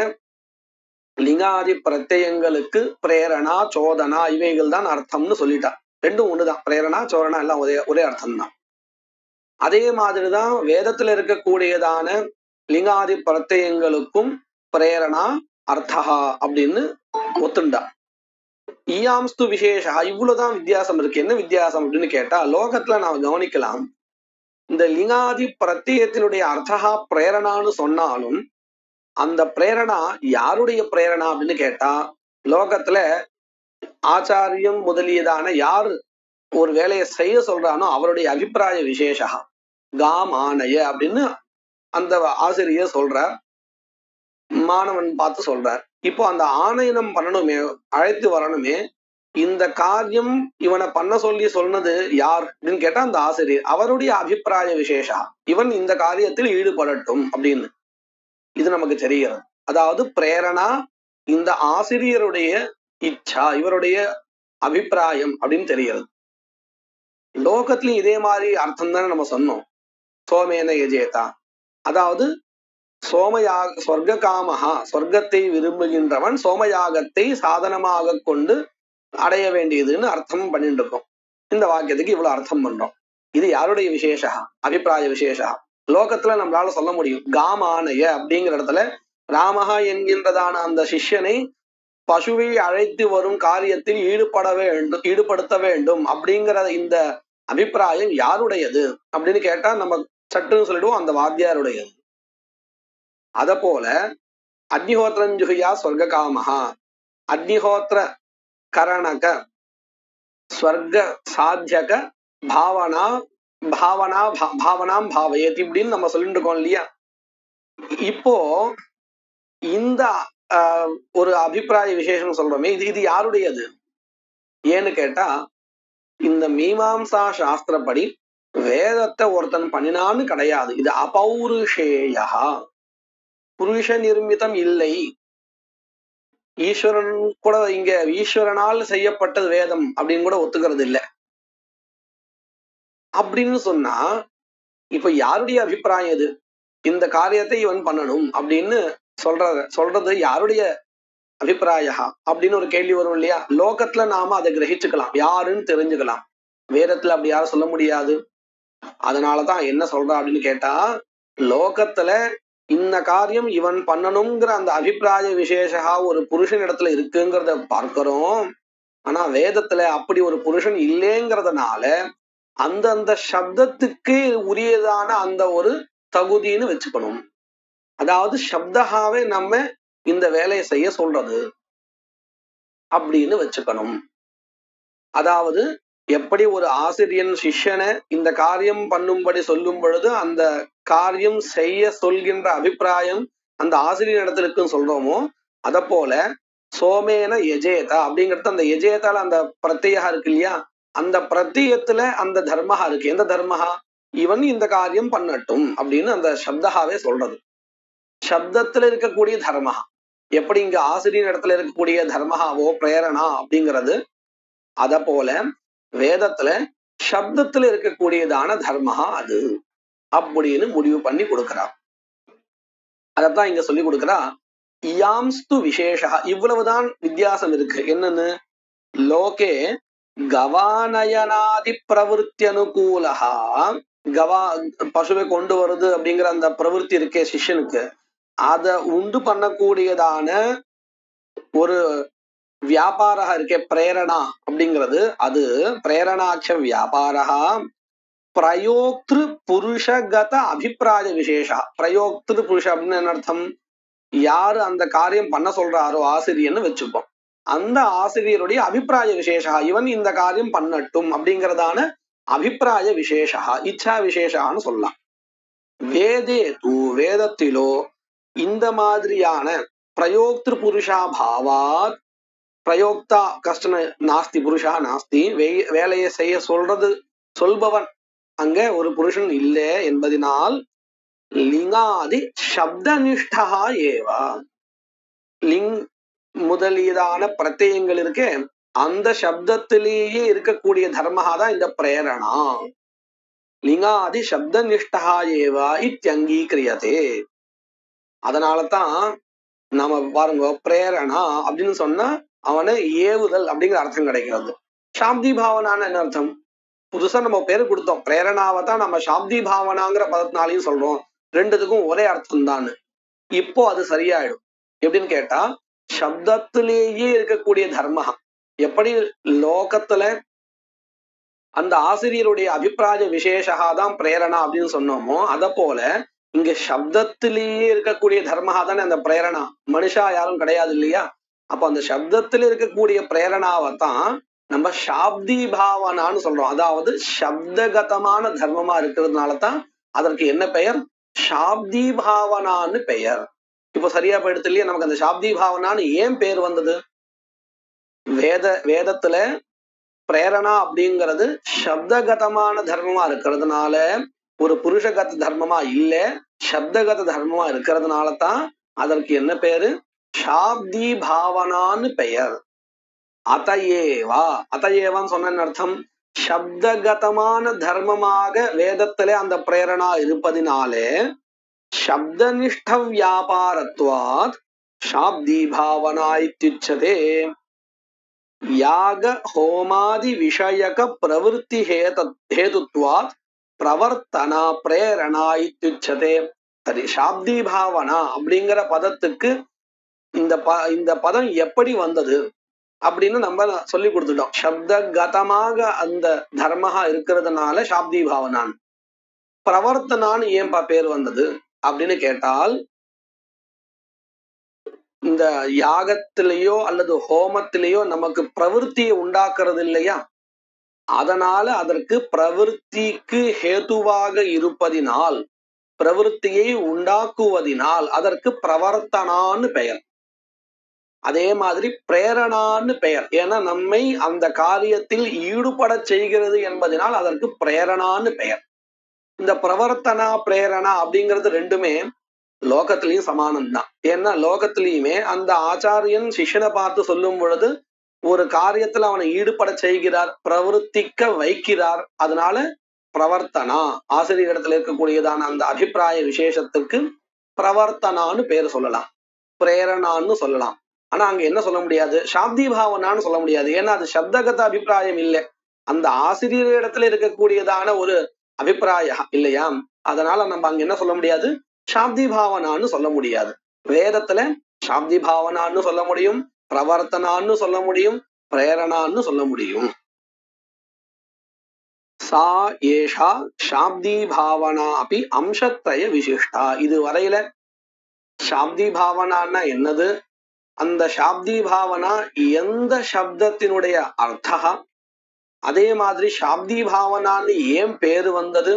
லிங்காதி பிரத்யங்களுக்கு பிரேரணா சோதனா இவைகள் தான் அர்த்தம்னு சொல்லிட்டா. ரெண்டும் ஒண்ணுதான், பிரேரணா சோதனா எல்லாம் ஒரே அர்த்தம் தான். அதே மாதிரிதான் வேதத்துல இருக்கக்கூடியதான லிங்காதி பிரத்யங்களுக்கும் பிரேரணா அர்த்தா அப்படின்னு ஒத்துண்டா. ஈயாம்ஸ்து விசேஷா, இவ்வளவுதான் வித்தியாசம் இருக்கு. என்ன வித்தியாசம் அப்படின்னு கேட்டா, லோகத்துல நாம் கவனிக்கலாம், இந்த லிங்காதி பிரத்யத்தினுடைய அர்த்தா பிரேரணான்னு சொன்னாலும் அந்த பிரேரணா யாருடைய பிரேரணா அப்படின்னு கேட்டா, லோகத்துல ஆச்சாரியம் முதலியதான யாரு ஒரு வேலையை செய்ய சொல்றானோ அவருடைய அபிப்பிராய விசேஷா காமானய அப்படின்னு அந்த ஆசிரியர் சொல்றார், மாணவன் பார்த்து சொல்றார். இப்போ அந்த ஆணையனம் பண்ணணுமே, அழைத்து வரணுமே, இந்த காரியம் இவனை பண்ண சொல்லி சொன்னது யார் அப்படின்னு கேட்டா அந்த ஆசிரியர், அவருடைய அபிப்பிராய விசேஷா இவன் இந்த காரியத்தில் ஈடுபடட்டும் அப்படின்னு இது நமக்கு தெரிகிறது. அதாவது பிரேரணா இந்த ஆசிரியருடைய இச்சா, இவருடைய அபிப்பிராயம் அப்படின்னு தெரிகிறது. லோகத்திலும் இதே மாதிரி அர்த்தம் தானே நம்ம சொன்னோம். சோமேன யஜேதா, அதாவது சோமயாக சொர்க்க காமஹா, சொர்க்கத்தை விரும்புகின்றவன் சோமயாகத்தை சாதனமாக கொண்டு அடைய வேண்டியதுன்னு அர்த்தம் பண்ணிட்டு இருக்கோம். இந்த வாக்கியத்துக்கு இவ்வளவு அர்த்தம் பண்றோம். இது யாருடைய விசேஷா? அபிப்பிராய விசேஷா. லோகத்துல நம்மளால சொல்ல முடியும். காமானய அப்படிங்கிற இடத்துல ராமஹா என்கின்றதான அந்த சிஷ்யனை பசுவை அழைத்து வரும் காரியத்தில் ஈடுபடுத்த வேண்டும் அப்படிங்கிற இந்த அபிப்பிராயம் யாருடையது அப்படின்னு கேட்டா நம்ம சட்டுன்னு சொல்லிடுவோம், அந்த வாத்தியாருடையது. அத போல அக்னிஹோத்திரஞ்சுகையா சொர்க்க காமஹா, அக்னிஹோத்திர கரணக ஸ்வர்க சாத்தியக பாவனாம் பாவயத் இப்படின்னு நம்ம சொல்லிட்டு இருக்கோம் இல்லையா. இப்போ இந்த ஒரு அபிப்பிராய விசேஷம் சொல்றோமே, இது யாருடையது ஏன்னு கேட்டா, இந்த மீமாம்சா சாஸ்திரப்படி வேதத்தை ஒருத்தன் பண்ணினான்னு கிடையாது. இது அபௌருஷேயா, புருஷ நிர்மிதம் இல்லை. ஈஸ்வரன் கூட இங்க ஈஸ்வரனால் செய்யப்பட்டது வேதம் அப்படின்னு கூட ஒத்துக்கிறது இல்லை. அப்படின்னு சொன்னா இப்ப யாருடைய அபிப்பிராயம் இது? இந்த காரியத்தை இவன் பண்ணணும் அப்படின்னு சொல்றது யாருடைய அபிப்பிராயா அப்படின்னு ஒரு கேள்வி வரும் இல்லையா? லோகத்துல நாம அதை கிரகிச்சுக்கலாம், யாருன்னு தெரிஞ்சுக்கலாம். வேதத்துல அப்படி யாரும் சொல்ல முடியாது. அதனாலதான் என்ன சொல்றா அப்படின்னு கேட்டா, லோகத்துல இந்த காரியம் இவன் பண்ணணுங்கிற அந்த அபிப்பிராய விசேஷா ஒரு புருஷன் இடத்துல இருக்குங்கிறத பார்க்கிறோம். ஆனா வேதத்துல அப்படி ஒரு புருஷன் இல்லைங்கிறதுனால அந்தந்த சப்தத்துக்கு உரியதான அந்த ஒரு தகுதின்னு வச்சுக்கணும். அதாவது சப்தகாவே நம்ம இந்த வேலையை செய்ய சொல்றது அப்படின்னு வச்சுக்கணும். அதாவது எப்படி ஒரு ஆசிரியன் சிஷ்யனை இந்த காரியம் பண்ணும்படி சொல்லும் பொழுது அந்த காரியம் செய்ய சொல்கின்ற அபிப்பிராயம் அந்த ஆசிரியர் இடத்துல இருக்குன்னு சொல்றோமோ, அத போல சோமேன எஜேதா அப்படிங்கிறது அந்த எஜேதால அந்த பிரத்யா இருக்கு இல்லையா, அந்த பிரத்தியத்துல அந்த தர்மஹா இருக்கு. எந்த தர்மஹா? இவன் இந்த காரியம் பண்ணட்டும் அப்படின்னு அந்த சப்தகாவே சொல்றது. சப்தத்துல இருக்கக்கூடிய தர்மஹா எப்படி இங்க ஆசிரியர் இடத்துல இருக்கக்கூடிய தர்மஹாவோ பிரேரணா அப்படிங்கிறது, அத போல வேதத்துல சப்தத்துல இருக்கக்கூடியதான தர்மஹா அது அப்படின்னு முடிவு பண்ணி கொடுக்கிறான். அதத்தான் இங்க சொல்லி கொடுக்கிறா. இயாம்ஸ்து விசேஷா, இவ்வளவுதான் வித்தியாசம் இருக்கு. என்னன்னு? லோகே கவாநயனாதி பிரவருத்தி அனுகூலஹா, கவா பசுவை கொண்டு வருது அப்படிங்கிற அந்த பிரவருத்தி இருக்கே சிஷ்யனுக்கு, அத உண்டு பண்ணக்கூடியதான ஒரு வியாபாரா இருக்கே பிரேரணா அப்படிங்கிறது, அது பிரேரணாட்ச வியாபாரா பிரயோக்திரு புருஷகத அபிப்பிராய விசேஷா. பிரயோக்திரு புருஷ அப்படின்னு என்ன அர்த்தம்? யாரு அந்த காரியம் பண்ண சொல்றாரோ ஆசிரியன்னு வச்சுப்போம், அந்த ஆசிரியருடைய அபிப்பிராய விசேஷா, இவன் இந்த காரியம் பண்ணட்டும் அப்படிங்கிறதான அபிப்பிராய விசேஷா, இச்சா விசேஷான்னு சொல்லலாம். வேதே தூ, வேதத்திலோ இந்த மாதிரியான பிரயோக்திரு புருஷா பாவாத், பிரயோக்தா கஷ்டன நாஸ்தி, புருஷா நாஸ்தி, வேலையை செய்ய சொல்பவன் அங்க ஒரு புருஷன் இல்லை என்பதனால் லிங்காதி சப்தனிஷ்டா ஏவா, லிங் முதலியதான பிரத்யங்கள் இருக்கே அந்த சப்தத்திலேயே இருக்கக்கூடிய தர்மஹா தான் இந்த பிரேரணா. லிங்காதி சப்தனிஷ்டா ஏவா இத்யங்கீக்ரியதே. அதனாலதான் நாம பாருங்க, பிரேரணா அப்படின்னு சொன்னா அவனை ஏவுதல் அப்படிங்கிற அர்த்தம் கிடைக்கிறது. சாப்தி பாவனான்னு என்ன அர்த்தம்? புதுசா நம்ம பேரு கொடுத்தோம், பிரேரணாவை தான் நம்ம சாப்தி பாவனாங்கிற பதத்தினாலையும் சொல்றோம், ரெண்டுத்துக்கும் ஒரே அர்த்தம் தான். இப்போ அது சரியாயிடும். எப்படின்னு கேட்டா, சப்தத்திலேயே இருக்கக்கூடிய தர்மஹா எப்படி லோகத்துல அந்த ஆசிரியருடைய அபிப்பிராய விசேஷா தான் பிரேரணா அப்படின்னு சொன்னோமோ, அத போல இங்க சப்தத்திலேயே இருக்கக்கூடிய தர்மஹா தானே அந்த பிரேரணா. மனுஷா யாரும் கிடையாது இல்லையா? அப்ப அந்த சப்தத்துல இருக்கக்கூடிய பிரேரணாவைத்தான் நம்ம சாப்தி பாவனான்னு சொல்றோம். அதாவது சப்தகதமான தர்மமா இருக்கிறதுனாலதான் அதற்கு என்ன பெயர்? சாப்தி பாவனான்னு பெயர். இப்போ சரியா போயிடுது இல்லையா? நமக்கு அந்த சாப்தி பாவனான்னு ஏன் பேர் வந்தது? வேதத்துல பிரேரணா அப்படிங்கிறது சப்தகதமான தர்மமா இருக்கிறதுனால, ஒரு புருஷகத தர்மமா இல்ல, சப்தகத தர்மமா இருக்கிறதுனால தான் அதற்கு என்ன பேரு? சாப்தி பாவனான்னு பெயர். அதையேவா, அதையேவான்னு சொன்ன அர்த்தம், சப்தகதமான தர்மமாக வேதத்திலே அந்த பிரேரணா இருப்பதினாலே சப்தனிஷ்ட வியாபாரத்வாத் சாப்தி பாவனா இத்யுச்சதே. யாக ஹோமாதி விஷயக பிரவருத்தி ஹேதுத்வாத் பிரவர்த்தனா பிரேரணா இத்யுச்சதே. சரி, சாப்தி பாவனா அப்படிங்கிற பதத்துக்கு இந்த பதம் எப்படி வந்தது அப்படின்னு நம்ம சொல்லி கொடுத்துட்டோம். சப்தகதமாக அந்த தர்மஹா இருக்கிறதுனால சாப்தி பாவனான். பிரவர்த்தனான்னு ஏன்பா பேர் வந்தது அப்படின்னு கேட்டால், இந்த யாகத்திலேயோ அல்லது ஹோமத்திலேயோ நமக்கு பிரவருத்தியை உண்டாக்குறது இல்லையா? அதனால அதற்கு பிரவருத்திக்கு ஹேதுவாக இருப்பதினால், பிரவருத்தியை உண்டாக்குவதினால் அதற்கு பிரவர்த்தனான்னு பெயர். அதே மாதிரி பிரேரணான்னு பெயர். ஏன்னா நம்மை அந்த காரியத்தில் ஈடுபட செய்கிறது என்பதனால் அதற்கு பிரேரணான்னு பெயர். இந்த பிரவர்த்தனா பிரேரணா அப்படிங்கிறது ரெண்டுமே லோகத்திலையும் சமானம் தான். ஏன்னா லோகத்திலையுமே அந்த ஆச்சாரியன் சிஷ்யனை பார்த்து சொல்லும் பொழுது ஒரு காரியத்துல அவனை ஈடுபட செய்கிறார், பிரவருத்திக்க வைக்கிறார். அதனால பிரவர்த்தனா, ஆசிரியரிடத்துல இருக்கக்கூடியதான அந்த அபிப்பிராய விசேஷத்துக்கு பிரவர்த்தனான்னு பேர் சொல்லலாம், பிரேரணான்னு சொல்லலாம். ஆனா அங்க என்ன சொல்ல முடியாது, சாப்தி பாவனான்னு சொல்ல முடியாது. ஏன்னா அது சப்தகத அபிப்பிராயம் இல்லை, அந்த ஆசிரியரிடத்துல இருக்கக்கூடியதான ஒரு அபிப்பிராயம் இல்லையா. அதனால நம்ம அங்க என்ன சொல்ல முடியாது, சாப்தி பாவனான்னு சொல்ல முடியாது. வேதத்துல சாப்தி பாவனான்னு சொல்ல முடியும், பிரவர்த்தனான்னு சொல்ல முடியும், பிரேரணான்னு சொல்ல முடியும். சா ஏஷா சாப்தி பாவனா அப்படி அம்சத்ரய விசிஷ்டா. இது வரையில சாப்தி பாவனான்னா என்னது, அந்த சாப்தி பாவனா எந்த சப்தத்தினுடைய அர்த்தா, அதே மாதிரி சாப்தி பாவனான்னு ஏன் பேரு வந்தது,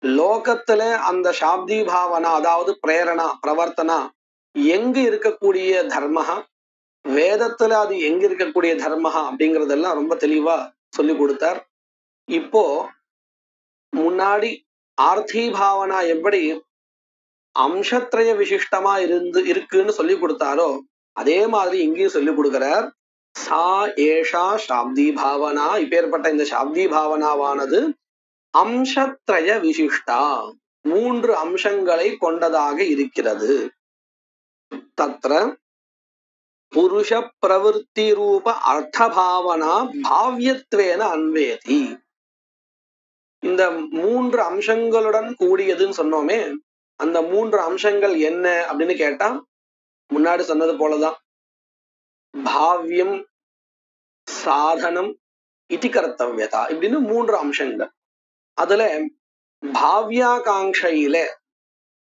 லோகத்துல அந்த சாப்தி பாவனா அதாவது பிரேரணா பிரவர்த்தனா எங்கு இருக்கக்கூடிய தர்மஹா, வேதத்துல அது எங்க இருக்கக்கூடிய தர்மஹா அப்படிங்கறதெல்லாம் ரொம்ப தெளிவா சொல்லி கொடுத்தார். இப்போ முன்னாடி ஆர்த்தி பாவனா எப்படி அம்சத்ரய விசிஷ்டமா இருக்குன்னு சொல்லி கொடுத்தாரோ அதே மாதிரி இங்கேயும் சொல்லி கொடுக்கிறார். சா ஏஷா சாப்தி பாவனா, இப்பேற்பட்ட இந்த சாப்தி பாவனாவானது அம்சத்ரய விசிஷ்டா, 3 அம்சங்களை கொண்டதாக இருக்கிறது. தத்ர புருஷ பிரவருத்தி ரூப அர்த்த பாவனா பாவ்யத்வேன அன்வேதி. இந்த 3 அம்சங்களுடன் கூடியதுன்னு சொன்னோமே, அந்த 3 அம்சங்கள் என்ன அப்படின்னு கேட்டா முன்னாடி சொன்னது போலதான், பாவ்யம், சாதனம், இதி கர்த்தவ்யதா இப்படின்னு 3 அம்சங்கள். அதுல பாவ்யாகாங்கையில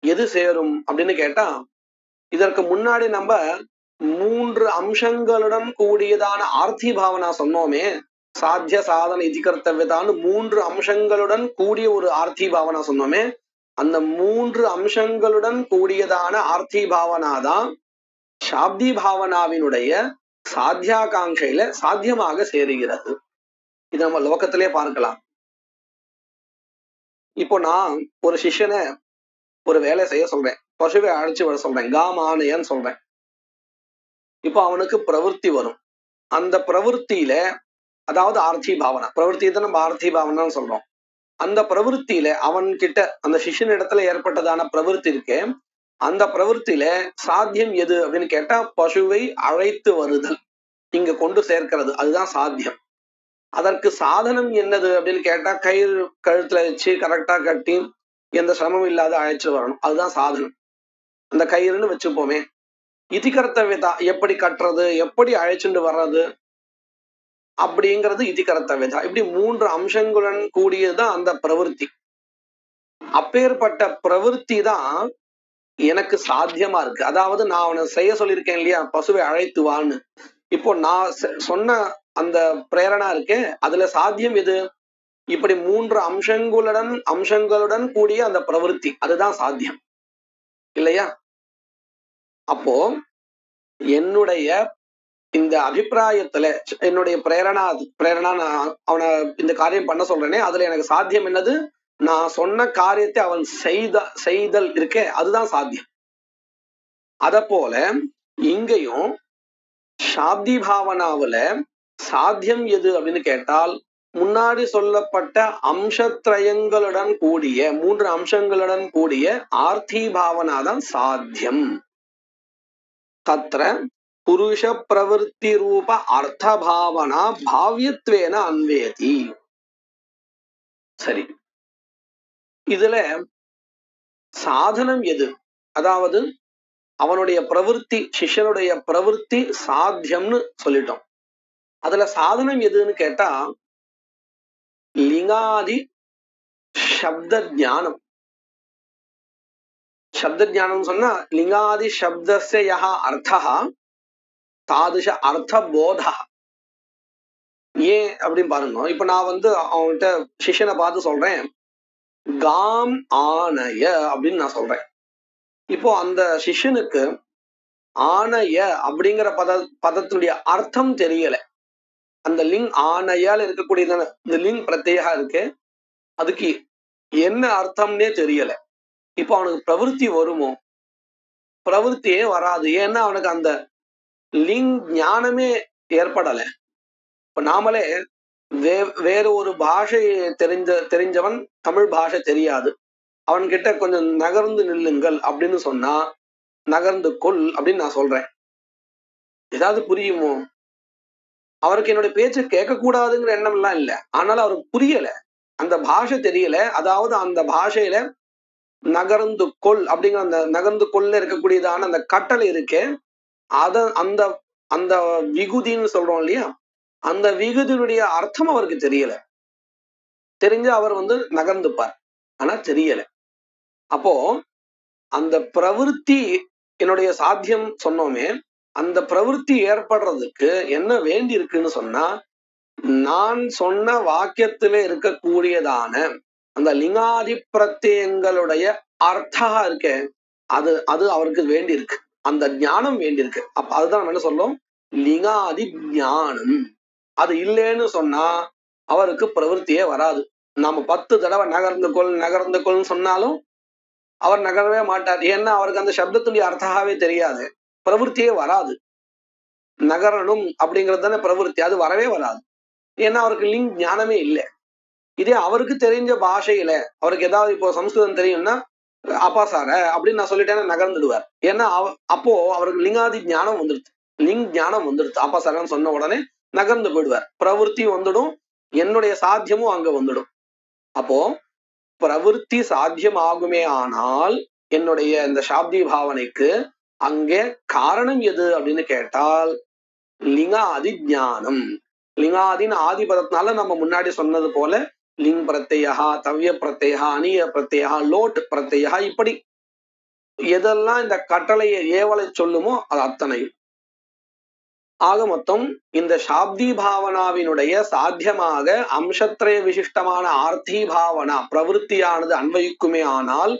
எது சேரும் அப்படின்னு கேட்டா, இதற்கு முன்னாடி நம்ம 3 அம்சங்களுடன் கூடியதான ஆர்த்தி பாவனா சொன்னோமே, சாத்திய சாதன இதி கர்த்தவ்யதான்னு 3 அம்சங்களுடன் கூடிய ஒரு ஆர்த்தி பாவனா சொன்னோமே, அந்த 3 அம்சங்களுடன் கூடியதான ஆர்த்தி பாவனாதான் சாப்தி பாவனாவினுடைய சாத்தியாகாங்கையில சாத்தியமாக சேருகிறது. இது நம்ம லோகத்திலே பார்க்கலாம். இப்போ நான் ஒரு சிஷ்யனை ஒரு வேலை செய்ய சொல்றேன், பசுவை அழைச்சு வர சொல்றேன், காமானயன்னு சொல்றேன். இப்போ அவனுக்கு பிரவருத்தி வரும். அந்த பிரவருத்தியில அதாவது ஆர்த்தி பாவனா, பிரவருத்தியை தான் நம்ம ஆர்த்தி பாவனான்னு சொல்றோம். அந்த பிரவருத்தியில அவன் கிட்ட அந்த சிஷ்யன் இடத்துல ஏற்பட்டதான பிரவருத்தி இருக்கே, அந்த பிரவருத்தியில சாத்தியம் எது அப்படின்னு கேட்டா பசுவை அழைத்து வருதல், இங்க கொண்டு சேர்க்கிறது, அதுதான் சாத்தியம். அதற்கு சாதனம் என்னது அப்படின்னு கேட்டா கயிறு கழுத்துல வச்சு கரெக்டா கட்டி எந்த சிரமம் இல்லாத அழைச்சு வரணும், அதுதான் சாதனம். அந்த கயிறுன்னு வச்சுப்போமே. இதி கர்த்தவ்யதா, எப்படி கட்டுறது, எப்படி அழைச்சுட்டு வர்றது அப்படிங்கிறது இதி கர்த்தவ்யதா. இப்படி 3 அம்சங்களுடன் கூடியதுதான் அந்த பிரவருத்தி. அப்பேற்பட்ட பிரவருத்தி தான் எனக்கு சாத்தியமா இருக்கு. அதாவது நான் அவனை செய்ய சொல்லியிருக்கேன் இல்லையா, பசுவை அழைத்து வான்னு. இப்போ நான் சொன்ன அந்த பிரேரணா இருக்கே, அதுல சாத்தியம் எது, இப்படி 3 அம்சங்களுடன் கூடிய அந்த பிரவருத்தி, அதுதான் சாத்தியம் இல்லையா. அப்போ என்னுடைய இந்த அபிப்பிராயத்துல என்னுடைய பிரேரணா நான் அவனை இந்த காரியம் பண்ண சொல்றேனே, அதுல எனக்கு சாத்தியம் என்னது, நான் சொன்ன காரியத்தை அவன் செய்தல் இருக்கே, அதுதான் சாத்தியம். அத போல இங்கேயும் சாப்தி பாவனாவுல சாத்தியம் எது அப்படின்னு கேட்டால், முன்னாடி சொல்லப்பட்ட அம்சத்ரயங்களுடன் கூடிய 3 அம்சங்களுடன் கூடிய ஆர்த்தி பாவனா தான் சாத்தியம். தத்ர புருஷ பிரவருத்தி ரூப அர்த்த பாவனா பாவ்யத்வேன அன்வேதி. சரி, இதுல சாதனம் எது, அதாவது அவனுடைய பிரவருத்தி, சிஷ்யனுடைய பிரவருத்தி சாத்தியம்னு சொல்லிட்டோம். அதுல சாதனம் எதுன்னு கேட்டா லிங்காதி சப்த ஞானம். சப்த ஞானம் சொன்னா லிங்காதி சப்தஸ்ய யஹ அர்த்தஹ தாதுஷ அர்த்த போதா. ஏன் அப்படின்னு பாருங்க. இப்ப நான் அவன்கிட்ட சிஷ்யனை பார்த்து சொல்றேன், காம் ஆனய அப்படின்னு நான் சொல்றேன். இப்போ அந்த சிஷ்யனுக்கு ஆனய அப்படிங்கிற பதத்துடைய அர்த்தம் தெரியல. அந்த லிங் ஆனயால இருக்கக்கூடிய இந்த லிங் பிரத்யேகா இருக்கு, அதுக்கு என்ன அர்த்தம்னே தெரியல. இப்போ அவனுக்கு பிரவருத்தி வருமோ, பிரவருத்தியே வராது. ஏன்னா அவனுக்கு அந்த லிங் ஞானமே ஏற்படல. இப்ப நாமளே வேற ஒரு பாஷை தெரிஞ்சவன் தமிழ் பாஷை தெரியாது, அவன்கிட்ட கொஞ்சம் நகர்ந்து நில்லுங்கள் அப்படின்னு சொன்னா நகர்ந்து கொள் அப்படின்னு நான் சொல்றேன். ஏதாவது புரியுமோ? அவருக்கு என்னுடைய பேச்சு கேட்கக்கூடாதுங்கிற எண்ணம் எல்லாம் இல்லை, ஆனாலும் அவருக்கு புரியல, அந்த பாஷை தெரியல. அதாவது அந்த பாஷையில நகர்ந்து கொள் அப்படிங்கிற அந்த நகர்ந்து கொள்ள இருக்கக்கூடியதான அந்த கட்டளை இருக்கே, அத அந்த அந்த விகுதின்னு சொல்றோம் இல்லையா, அந்த விகுதியினுடைய அர்த்தம் அவருக்கு தெரியல. தெரிஞ்சு அவர் நகர்ந்துப்பார், ஆனா தெரியல. அப்போ அந்த பிரவிற்த்தி என்னுடைய சாத்தியம் சொன்னோமே, அந்த பிரவிற்த்தி ஏற்படுறதுக்கு என்ன வேண்டி இருக்குன்னு சொன்னா, நான் சொன்ன வாக்கியத்திலே இருக்கக்கூடியதான அந்த லிங்காதி பிரத்யங்களுடைய அர்த்தா இருக்க, அது அது அவருக்கு வேண்டி இருக்கு, அந்த ஞானம் வேண்டி இருக்கு. அப்ப அதுதான் நம்ம என்ன சொல்றோம், லிங்காதி ஞானம். அது இல்லைன்னு சொன்னா அவருக்கு பிரவருத்தியே வராது. நாம 10 தடவை நகர்ந்து கொள்ன்னு சொன்னாலும் அவர் நகரவே மாட்டார். ஏன்னா அவருக்கு அந்த சப்தத்துடைய அர்த்தாவே தெரியாது, பிரவருத்தியே வராது. நகரணும் அப்படிங்கிறது தானே பிரவருத்தி, அது வரவே வராது. ஏன்னா அவருக்கு லிங் ஞானமே இல்லை. இதே அவருக்கு தெரிஞ்ச பாஷையில, அவருக்கு ஏதாவது இப்போ சம்ஸ்கிருதம் தெரியும்னா அப்பாசார அப்படின்னு நான் சொல்லிட்டேன்னா நகர்ந்துடுவார். ஏன்னா அப்போ அவருக்கு லிங்காதி ஞானம் வந்துடுது, லிங் ஞானம் வந்துடுது. அப்பாசாரன்னு சொன்ன உடனே நகர்ந்து போயிடுவார், பிரவருத்தி வந்துடும், என்னுடைய சாத்தியமும் அங்க வந்துடும். அப்போ பிரவருத்தி சாத்தியம் ஆகுமே ஆனால் என்னுடைய இந்த சாப்தி பாவனைக்கு அங்கே காரணம் எது அப்படின்னு கேட்டால் லிங்காதி ஞானம். லிங்காதின் ஆதிபதத்தினால நம்ம முன்னாடி சொன்னது போல லிங் பிரத்யா, தவ்ய பிரத்யா, அணிய பிரத்யா, லோட் பிரத்யா, இப்படி எதெல்லாம் இந்த கட்டளையை ஏவலை சொல்லுமோ அது அத்தனையும். ஆக மொத்தம் இந்த சாப்தி பாவனாவினுடைய சாத்தியமாக அம்சத்திரய விசிஷ்டமான ஆர்த்தி பாவனா பிரவருத்தியானது அன்வயிக்குமே ஆனால்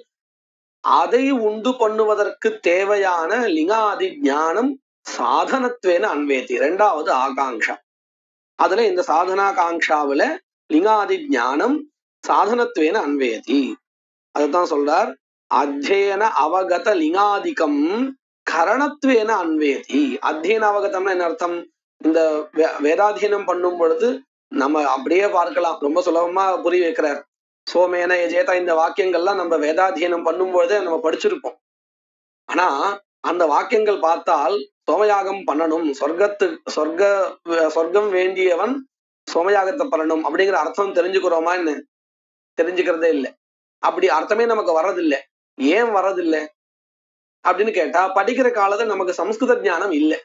அதை உண்டு பண்ணுவதற்கு தேவையான லிங்காதி ஞானம் சாதனத்வேன அன்வேதி, இரண்டாவது ஆகாங்ஷா. அதுல இந்த சாதனாகாங்ஷாவில லிங்காதி ஞானம் சாதனத்வேன அன்வேதி. அதுதான் சொல்றார், அத்தியன அவகத லிங்காதிகம் கரணத்வேன அன்வேதி. அத்தியன அவகதம்னா என்ன அர்த்தம்? இந்த வேதாத்தியனம் பண்ணும் பொழுது நம்ம அப்படியே பார்க்கலாம், ரொம்ப சுலபமா புரிய வைக்கிறார். சோமேன எஜேதா இந்த வாக்கியங்கள்லாம் நம்ம வேதாத்தியனம் பண்ணும்பொழுதே நம்ம படிச்சிருப்போம். ஆனா அந்த வாக்கியங்கள் பார்த்தால் சோமயாகம் பண்ணணும், சொர்க்கம் வேண்டியவன் சோமயாகத்தை பண்ணணும் அப்படிங்கிற அர்த்தம் தெரிஞ்சுக்கிறோமா? என்ன தெரிஞ்சுக்கிறதே இல்லை. அப்படி அர்த்தமே நமக்கு வர்றதில்லை. ஏன் வர்றதில்லை அப்படின்னு கேட்டா, படிக்கிற காலத்துல நமக்கு சம்ஸ்கிருத ஞானம் இல்லை.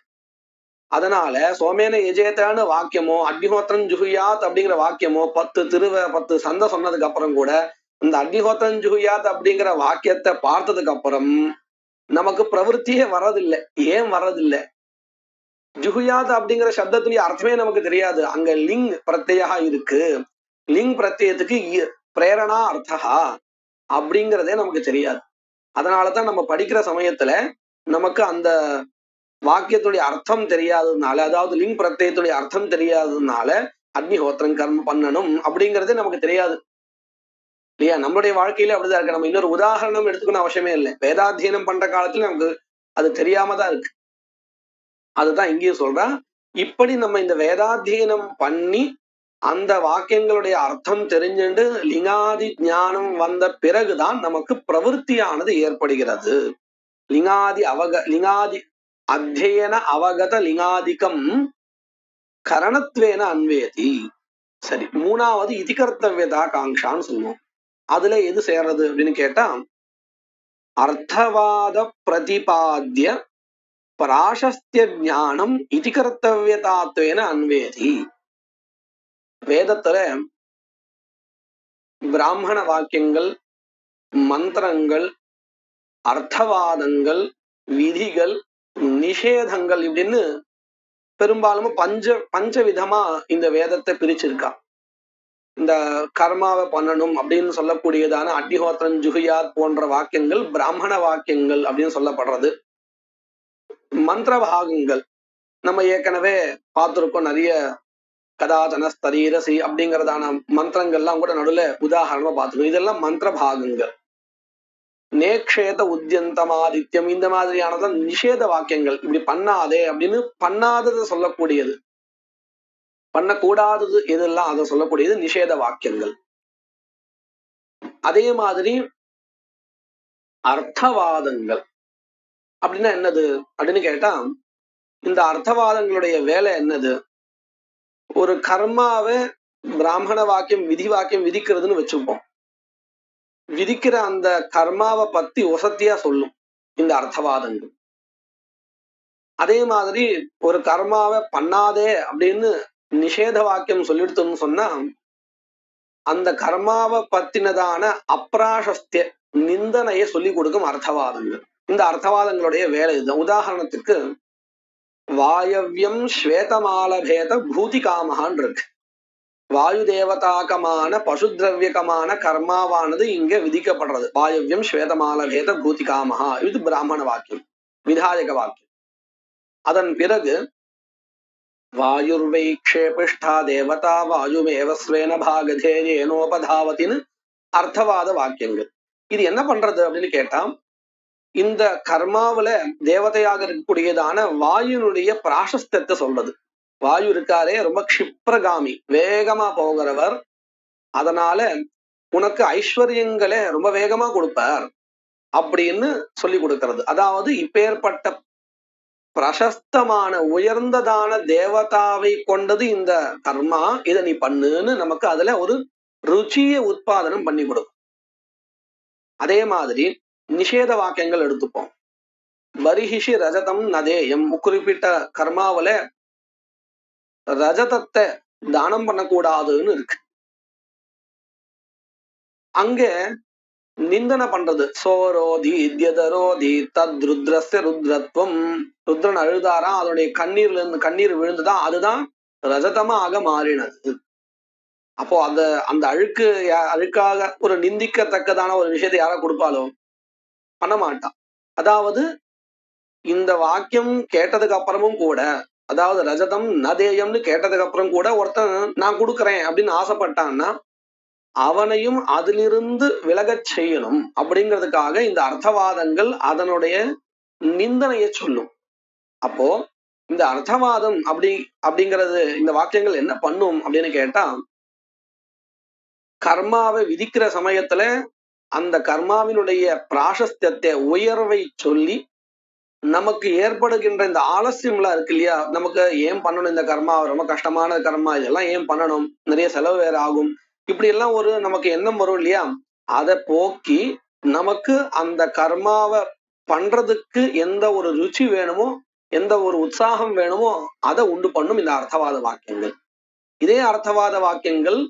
அதனால சோமேன எஜேதான்னு வாக்கியமோ அக்னிஹோத்திரம் ஜுகுயாத் அப்படிங்கிற வாக்கியமோ 10 சந்தை சொன்னதுக்கு அப்புறம் கூட இந்த அக்னிஹோத்திரம் ஜுகுயாத் அப்படிங்கிற வாக்கியத்தை பார்த்ததுக்கு அப்புறம் நமக்கு பிரவருத்தியே வர்றதில்லை. ஏன் வர்றதில்லை? ஜுகுயாத் அப்படிங்கிற சப்தத்துடைய அர்த்தமே நமக்கு தெரியாது. அங்க லிங் பிரத்யா இருக்கு, லிங் பிரத்யத்துக்கு பிரேரணா அர்த்தா அப்படிங்கிறதே நமக்கு தெரியாது. அதனாலதான் நம்ம படிக்கிற சமயத்துல நமக்கு அந்த வாக்கியத்துடைய அர்த்தம் தெரியாததுனால, அதாவது லிங் பிரத்யத்துடைய அர்த்தம் தெரியாததுனால அக்னிஹோத்திரம் கர்மம் பண்ணணும் அப்படிங்கிறதே நமக்கு தெரியாது இல்லையா? நம்மளுடைய வாழ்க்கையில அப்படிதான் இருக்கு. நம்ம இன்னொரு உதாரணம் எடுத்துக்கணும் அவசியமே இல்லை. வேதாத்தியனம் பண்ற காலத்துல நமக்கு அது தெரியாம தான் இருக்கு. அதுதான் இங்கேயும் சொல்றேன். இப்படி நம்ம இந்த வேதாத்தியனம் பண்ணி அந்த வாக்கியங்களுடைய அர்த்தம் தெரிஞ்சுட்டு லிங்காதி ஞானம் வந்த பிறகுதான் நமக்கு பிரவருத்தியானது ஏற்படுகிறது. லிங்காதி அத்தியன அவகத லிங்காதிகம் கரணத்வேன அன்வேதி. சரி, மூணாவது இதிகர்த்தவ்யதா காங்ஷான்னு சொல்லுவோம். அதுல எது சேர்றது அப்படின்னு கேட்டா, அர்த்தவாத பிரதிபாத்திய பிராசஸ்திய ஞானம் இதிகர்த்தவ்யதாத்வேன அன்வேதி. வேதத்துல பிராமண வாக்கியங்கள், மந்திரங்கள், அர்த்தவாதங்கள், விதிகள், நிஷேதங்கள் இப்படின்னு பெரும்பாலும் பஞ்ச விதமா இந்த வேதத்தை பிரிச்சிருக்கா. இந்த கர்மாவை பண்ணணும் அப்படின்னு சொல்லக்கூடியதான அக்னிஹோத்திரம் ஜுகுயாத் போன்ற வாக்கியங்கள் பிராமண வாக்கியங்கள் அப்படின்னு சொல்லப்படுறது. மந்திர பாகங்கள் நம்ம ஏற்கனவே பார்த்திருக்கோம். நிறைய கதாதன ஸ்தரீரசி அப்படிங்கிறதான மந்திரங்கள்லாம் கூட நடுவில் உதாரணமா பார்த்துக்கணும். இதெல்லாம் மந்திர பாகங்கள். நேக்ஷேத உத்தியந்தமாதித்யம் இந்த மாதிரியானதான் நிஷேத வாக்கியங்கள். இப்படி பண்ணாதே அப்படின்னு பண்ணாததை சொல்லக்கூடியது. பண்ணக்கூடாதது எதெல்லாம் அதை சொல்லக்கூடியது நிஷேத வாக்கியங்கள். அதே மாதிரி அர்த்தவாதங்கள் அப்படின்னா என்னது அப்படின்னு கேட்டா, இந்த அர்த்தவாதங்களுடைய வேலை என்னது? ஒரு கர்மாவை பிராமண வாக்கியம் விதி வாக்கியம் விதிக்கிறதுன்னு வச்சுப்போம். விதிக்கிற அந்த கர்மாவை பத்தி ஒசத்தியா சொல்லும் இந்த அர்த்தவாதங்கள். அதே மாதிரி ஒரு கர்மாவை பண்ணாதே அப்படின்னு நிஷேத வாக்கியம் சொல்லிடுத்தோம்னு சொன்னா, அந்த கர்மாவை பத்தினதான அப்ராசஸ்திய நிந்தனையை சொல்லி கொடுக்கும் அர்த்தவாதங்கள். இந்த அர்த்தவாதங்களுடைய வேலை இது. உதாரணத்துக்கு வாயவ்யம் ஸ்வேதமாலபேத பூதி காமகான் இருக்கு. வாயு தேவதாக்கமான பசு திரவியகமான கர்மாவானது இங்க விதிக்கப்படுறது. வாயவ்யம் ஸ்வேதமாலபேத பூதி காமகா, இது பிராமண வாக்கியம், விதாயக வாக்கியம். அதன் பிறகு வாயுர்வைக்ஷேபிஷ்டா தேவதா வாயுமேவ ஸ்வேன பாகதே ஏனோபதாவத்தின்னு அர்த்தவாத வாக்கியங்கள். இது என்ன பண்றது அப்படின்னு கேட்டா, இந்த கர்மாவில தேவதையாக இருக்கக்கூடியதான வாயுனுடைய பிராசஸ்தத்தை சொல்றது. வாயு இருக்காரே ரொம்ப க்ஷிப்ரகாமி, வேகமா போகிறவர், அதனால உனக்கு ஐஸ்வர்யங்களை ரொம்ப வேகமா கொடுப்பார் அப்படின்னு சொல்லி கொடுக்கிறது. அதாவது இப்பேற்பட்ட பிரசஸ்தமான உயர்ந்ததான தேவதாவை கொண்டது இந்த கர்மா, இதை நீ பண்ணுன்னு நமக்கு அதுல ஒரு ருச்சியை உற்பத்தினம் பண்ணி கொடுக்கும். அதே மாதிரி நிஷேத வாக்கியங்கள் எடுத்துப்போம். பரிஹிஷி ரஜதம் நதேயம், குறிப்பிட்ட கர்மாவில ரஜதத்தை தானம் பண்ணக்கூடாதுன்னு இருக்கு. அங்க நிந்தனை பண்றது. சோரோதி இத்யதரோதி தத் ருத்ரஸ்ய ருத்ரத்வம், ருத்ரன் அழுதாராம், அதனுடைய கண்ணீர்ல இருந்து கண்ணீர் விழுந்துதான் அதுதான் ரஜதமாக மாறினது. அப்போ அந்த அழுக்காக ஒரு நிந்திக்கத்தக்கதான ஒரு விஷயத்தை யாரா கொடுப்பாலும் பண்ண மாட்டான். அதாவது இந்த வாக்கியம் கேட்டதுக்கு அப்புறமும் கூட, அதாவது ரஜதம் நதேயம்னு கேட்டதுக்கு அப்புறம் கூட ஒருத்தன் நான் கொடுக்குறேன் அப்படின்னு ஆசைப்பட்டான்னா அவனையும் அதிலிருந்து விலகச் செய்யணும் அப்படிங்கிறதுக்காக இந்த அர்த்தவாதங்கள் அதனுடைய நிந்தனையை சொல்லும். அப்போ இந்த அர்த்தவாதம் அப்படிங்கிறது இந்த வாக்கியங்கள் என்ன பண்ணும் அப்படின்னு கேட்டா, கர்மாவை விதிக்கிற சமயத்துல அந்த கர்மாவினுடைய பிராசஸ்தியத்தை உயர்வை சொல்லி நமக்கு ஏற்படுகின்ற இந்த ஆலசியம்லாம் இருக்கு இல்லையா, நமக்கு ஏன் பண்ணணும் இந்த கர்மா, ரொம்ப கஷ்டமான கர்மா, இதெல்லாம் ஏன் பண்ணணும், நிறைய செலவு வேற ஆகும், இப்படி எல்லாம் ஒரு நமக்கு எண்ணம் வரும் இல்லையா, அதை போக்கி நமக்கு அந்த கர்மாவை பண்றதுக்கு எந்த ஒரு ருச்சி வேணுமோ, எந்த ஒரு உற்சாகம் வேணுமோ அதை உண்டு பண்ணும் இந்த அர்த்தவாத வாக்கியங்கள். இதே அர்த்தவாத வாக்கியங்கள்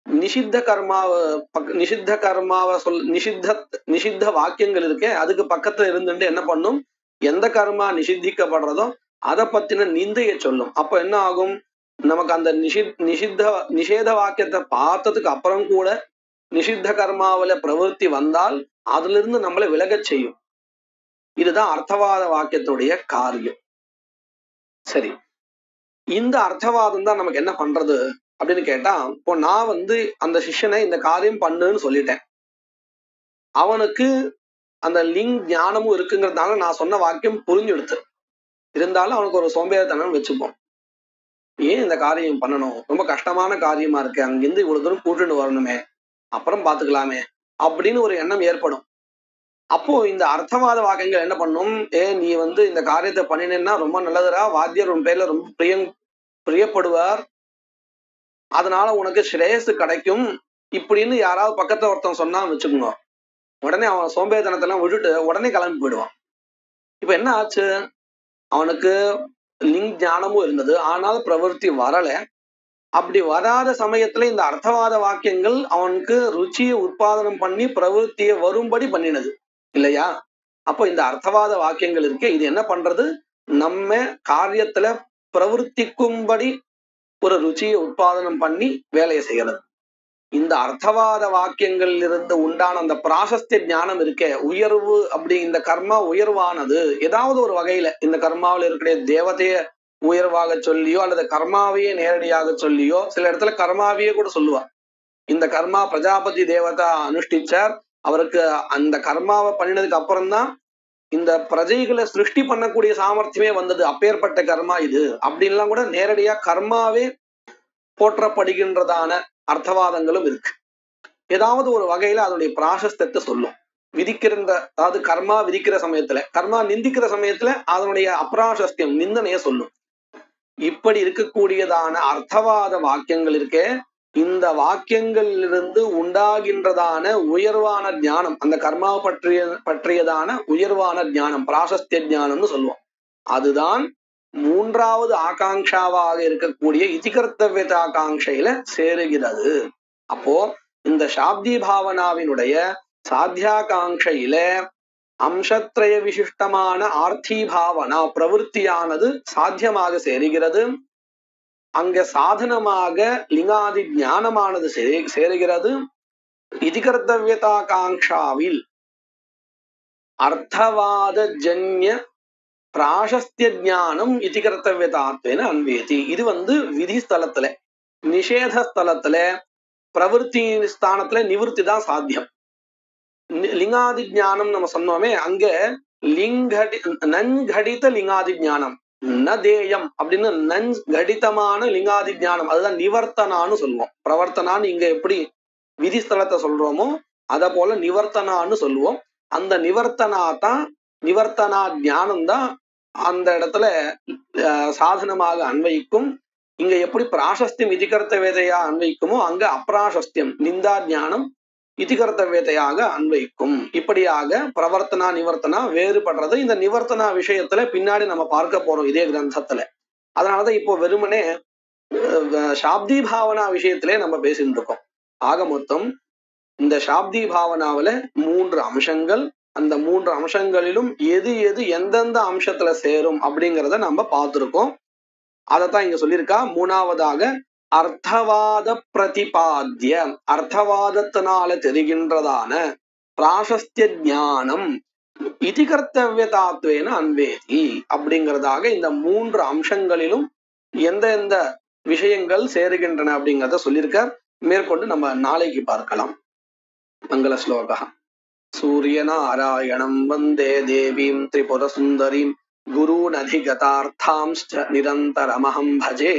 நிஷித்த கர்மாவை நிஷித்த வாக்கியங்கள் இருக்கே, அதுக்கு பக்கத்துல இருந்துட்டு என்ன பண்ணும், எந்த கர்மா நிஷித்திக்கப்படுறதோ அதை பத்தின நிந்தையை சொல்லும். அப்ப என்ன ஆகும், நமக்கு அந்த நிஷேத வாக்கியத்தை பார்த்ததுக்கு அப்புறம் கூட நிஷித்த கர்மாவில பிரவருத்தி வந்தால் அதுல இருந்து நம்மளை விலகச் செய்யும். இதுதான் அர்த்தவாத வாக்கியத்துடைய காரியம். சரி, இந்த அர்த்தவாதம் தான் நமக்கு என்ன பண்றது அப்படின்னு கேட்டா, இப்போ நான் அந்த சிஷ்யனை இந்த காரியம் பண்ணுன்னு சொல்லிட்டேன். அவனுக்கு அந்த லிங் ஞானமும் இருக்குங்கிறதுனால நான் சொன்ன வாக்கியம் புரிஞ்செடுத்து இருந்தாலும் அவனுக்கு ஒரு சோம்பேறித்தனம் வச்சுப்போம். ஏன் இந்த காரியம் பண்ணணும், ரொம்ப கஷ்டமான காரியமா இருக்கு, அங்கிருந்து இவ்வளவு தூரம் கூட்டுட்டு வரணுமே, அப்புறம் பாத்துக்கலாமே அப்படின்னு ஒரு எண்ணம் ஏற்படும். அப்போ இந்த அர்த்தவாத வாக்கியங்கள் என்ன பண்ணும், நீ இந்த காரியத்தை பண்ணினேன்னா ரொம்ப நல்லதுரா, வாத்தியர் உன் பேர்ல ரொம்ப பிரியப்படுவார், அதனால உனக்கு ஸ்ரேயஸ் கிடைக்கும் இப்படின்னு யாராவது பக்கத்துல ஒருத்தன் சொன்னான்னு வச்சுக்கோங்க, உடனே அவன் சோம்பேறித்தனத்தெல்லாம் விட்டுட்டு உடனே கிளம்பி போயிடுவான். இப்ப என்ன ஆச்சு, அவனுக்கு லிங் ஞானமும் இருந்தது, ஆனால் பிரவருத்தி வரல. அப்படி வராத சமயத்துல இந்த அர்த்தவாத வாக்கியங்கள் அவனுக்கு ருச்சியை உற்பத்தினம் பண்ணி பிரவருத்தியை வரும்படி பண்ணினது இல்லையா. அப்போ இந்த அர்த்தவாத வாக்கியங்கள் இருக்கே, இது என்ன பண்றது, நம்ம காரியத்துல பிரவருத்திக்கும்படி ஒரு ருச்சியை உற்பத்தினம் பண்ணி வேலையை செய்யறது. இந்த அர்த்தவாத வாக்கியங்கள் இருந்து உண்டான அந்த பிராசஸ்திய ஞானம் இருக்கே, உயர்வு, அப்படி இந்த கர்மா உயர்வானது ஏதாவது ஒரு வகையில இந்த கர்மாவில் இருக்கிற தேவதைய உயர்வாக சொல்லியோ அல்லது கர்மாவையே நேரடியாக சொல்லியோ, சில இடத்துல கர்மாவையே கூட சொல்லுவார். இந்த கர்மா பிரஜாபதி தேவதா அனுஷ்டிச்சார், அவருக்கு அந்த கர்மாவை பண்ணினதுக்கு அப்புறம்தான் இந்த பிரஜைகளை சிருஷ்டி பண்ணக்கூடிய சாமர்த்தியமே வந்தது, அப்பேற்பட்ட கர்மா இது அப்படின்லாம் கூட நேரடியா கர்மாவே போற்றப்படுகின்றதான அர்த்தவாதங்களும் இருக்கு. ஏதாவது ஒரு வகையில அதனுடைய பிராசஸ்தத்தை சொல்லும். அதாவது கர்மா விதிக்கிற சமயத்துல, கர்மா நிந்திக்கிற சமயத்துல அதனுடைய அப்ராசஸ்தியம் நிந்தனைய சொல்லும். இப்படி இருக்கக்கூடியதான அர்த்தவாத வாக்கியங்கள் இருக்கே, இந்த வாக்கியங்களிலிருந்து உண்டாகின்றதான உயர்வான ஞானம், அந்த கர்மா பற்றியதான உயர்வான ஞானம், பிராசஸ்திய ஞானம்னு சொல்லுவோம். அதுதான் மூன்றாவது ஆகாங்ஷாவாக இருக்கக்கூடிய இதிகர்த்தவியத ஆகாங்ஷையில சேருகிறது. அப்போ இந்த சாப்தி பாவனாவினுடைய சாத்தியாகாங்ஷையில அம்சத்ரய விசிஷ்டமான ஆர்த்தி பாவனா பிரவருத்தியானது சாத்தியமாக சேருகிறது. அங்க சாதனமாக லிங்காதி ஞானமானது சேருகிறது. இதிகர்த்தவியதாகாங்ஷாவில் அர்த்தவாத ஜன்ய பிராசஸ்திய ஞானம் இதிகர்த்தவியதாத்வேன அன்வேதி. இது விதி ஸ்தலத்துல, நிஷேத ஸ்தலத்துல, பிரவருத்தி ஸ்தானத்துல நிவர்த்தி தான் சாத்தியம். லிங்காதி ஞானம் நம்ம சொன்னோமே, அங்க நன்கடித லிங்காதி ஞானம், நதேயம் அப்படின்னு நன்கடிதமான லிங்காதி ஞானம், அதுதான் நிவர்த்தனான்னு சொல்லுவோம். பிரவர்த்தனான்னு இங்க எப்படி விதி ஸ்தலத்தை சொல்றோமோ அத போல நிவர்த்தனான்னு சொல்லுவோம். அந்த நிவர்த்தனா ஞானம் தான் அந்த இடத்துல சாதனமாக அன்வயிக்கும். இங்க எப்படி பிராசஸ்தியம் இதிகர்த்தவியதையா அன்வயிக்குமோ அங்க அப்ராசஸ்தியம் நிந்தா ஞானம் இதிகர்த்தவியதையாக அன்வயிக்கும். இப்படியாக பிரவர்த்தனா நிவர்த்தனா வேறுபடுறது இந்த நிவர்த்தனா விஷயத்துல பின்னாடி நம்ம பார்க்க போறோம் இதே கிரந்தத்துல. அதனாலதான் இப்போ வெறுமனே சாப்தி பாவனா விஷயத்திலே நம்ம பேசிட்டு இருக்கோம். ஆக மொத்தம் இந்த சாப்தி பாவனாவில 3 அம்சங்கள், அந்த 3 அம்சங்களிலும் எது எது எந்தெந்த அம்சத்துல சேரும் அப்படிங்கிறத நம்ம பார்த்திருக்கோம். அதத்தான் இங்க சொல்லியிருக்கா. மூணாவதாக அர்த்தவாத பிரதிபாத்திய, அர்த்தவாதத்தினால தெரிகின்றதான பிராசஸ்திய ஞானம் இதிகர்த்தவியதாத்வேன அன்வேதி அப்படிங்கிறதாக இந்த 3 அம்சங்களிலும் எந்தெந்த விஷயங்கள் சேருகின்றன அப்படிங்கிறத சொல்லியிருக்க. மேற்கொண்டு நம்ம நாளைக்கு பார்க்கலாம். மங்கள ஸ்லோகா. சூரியநாராயணம் வந்தே தேவீம் திரிபுர சுந்தரீம் குருநதிகதார்த்தாம்ஸ்ச நிரந்தரமஹம் பஜே.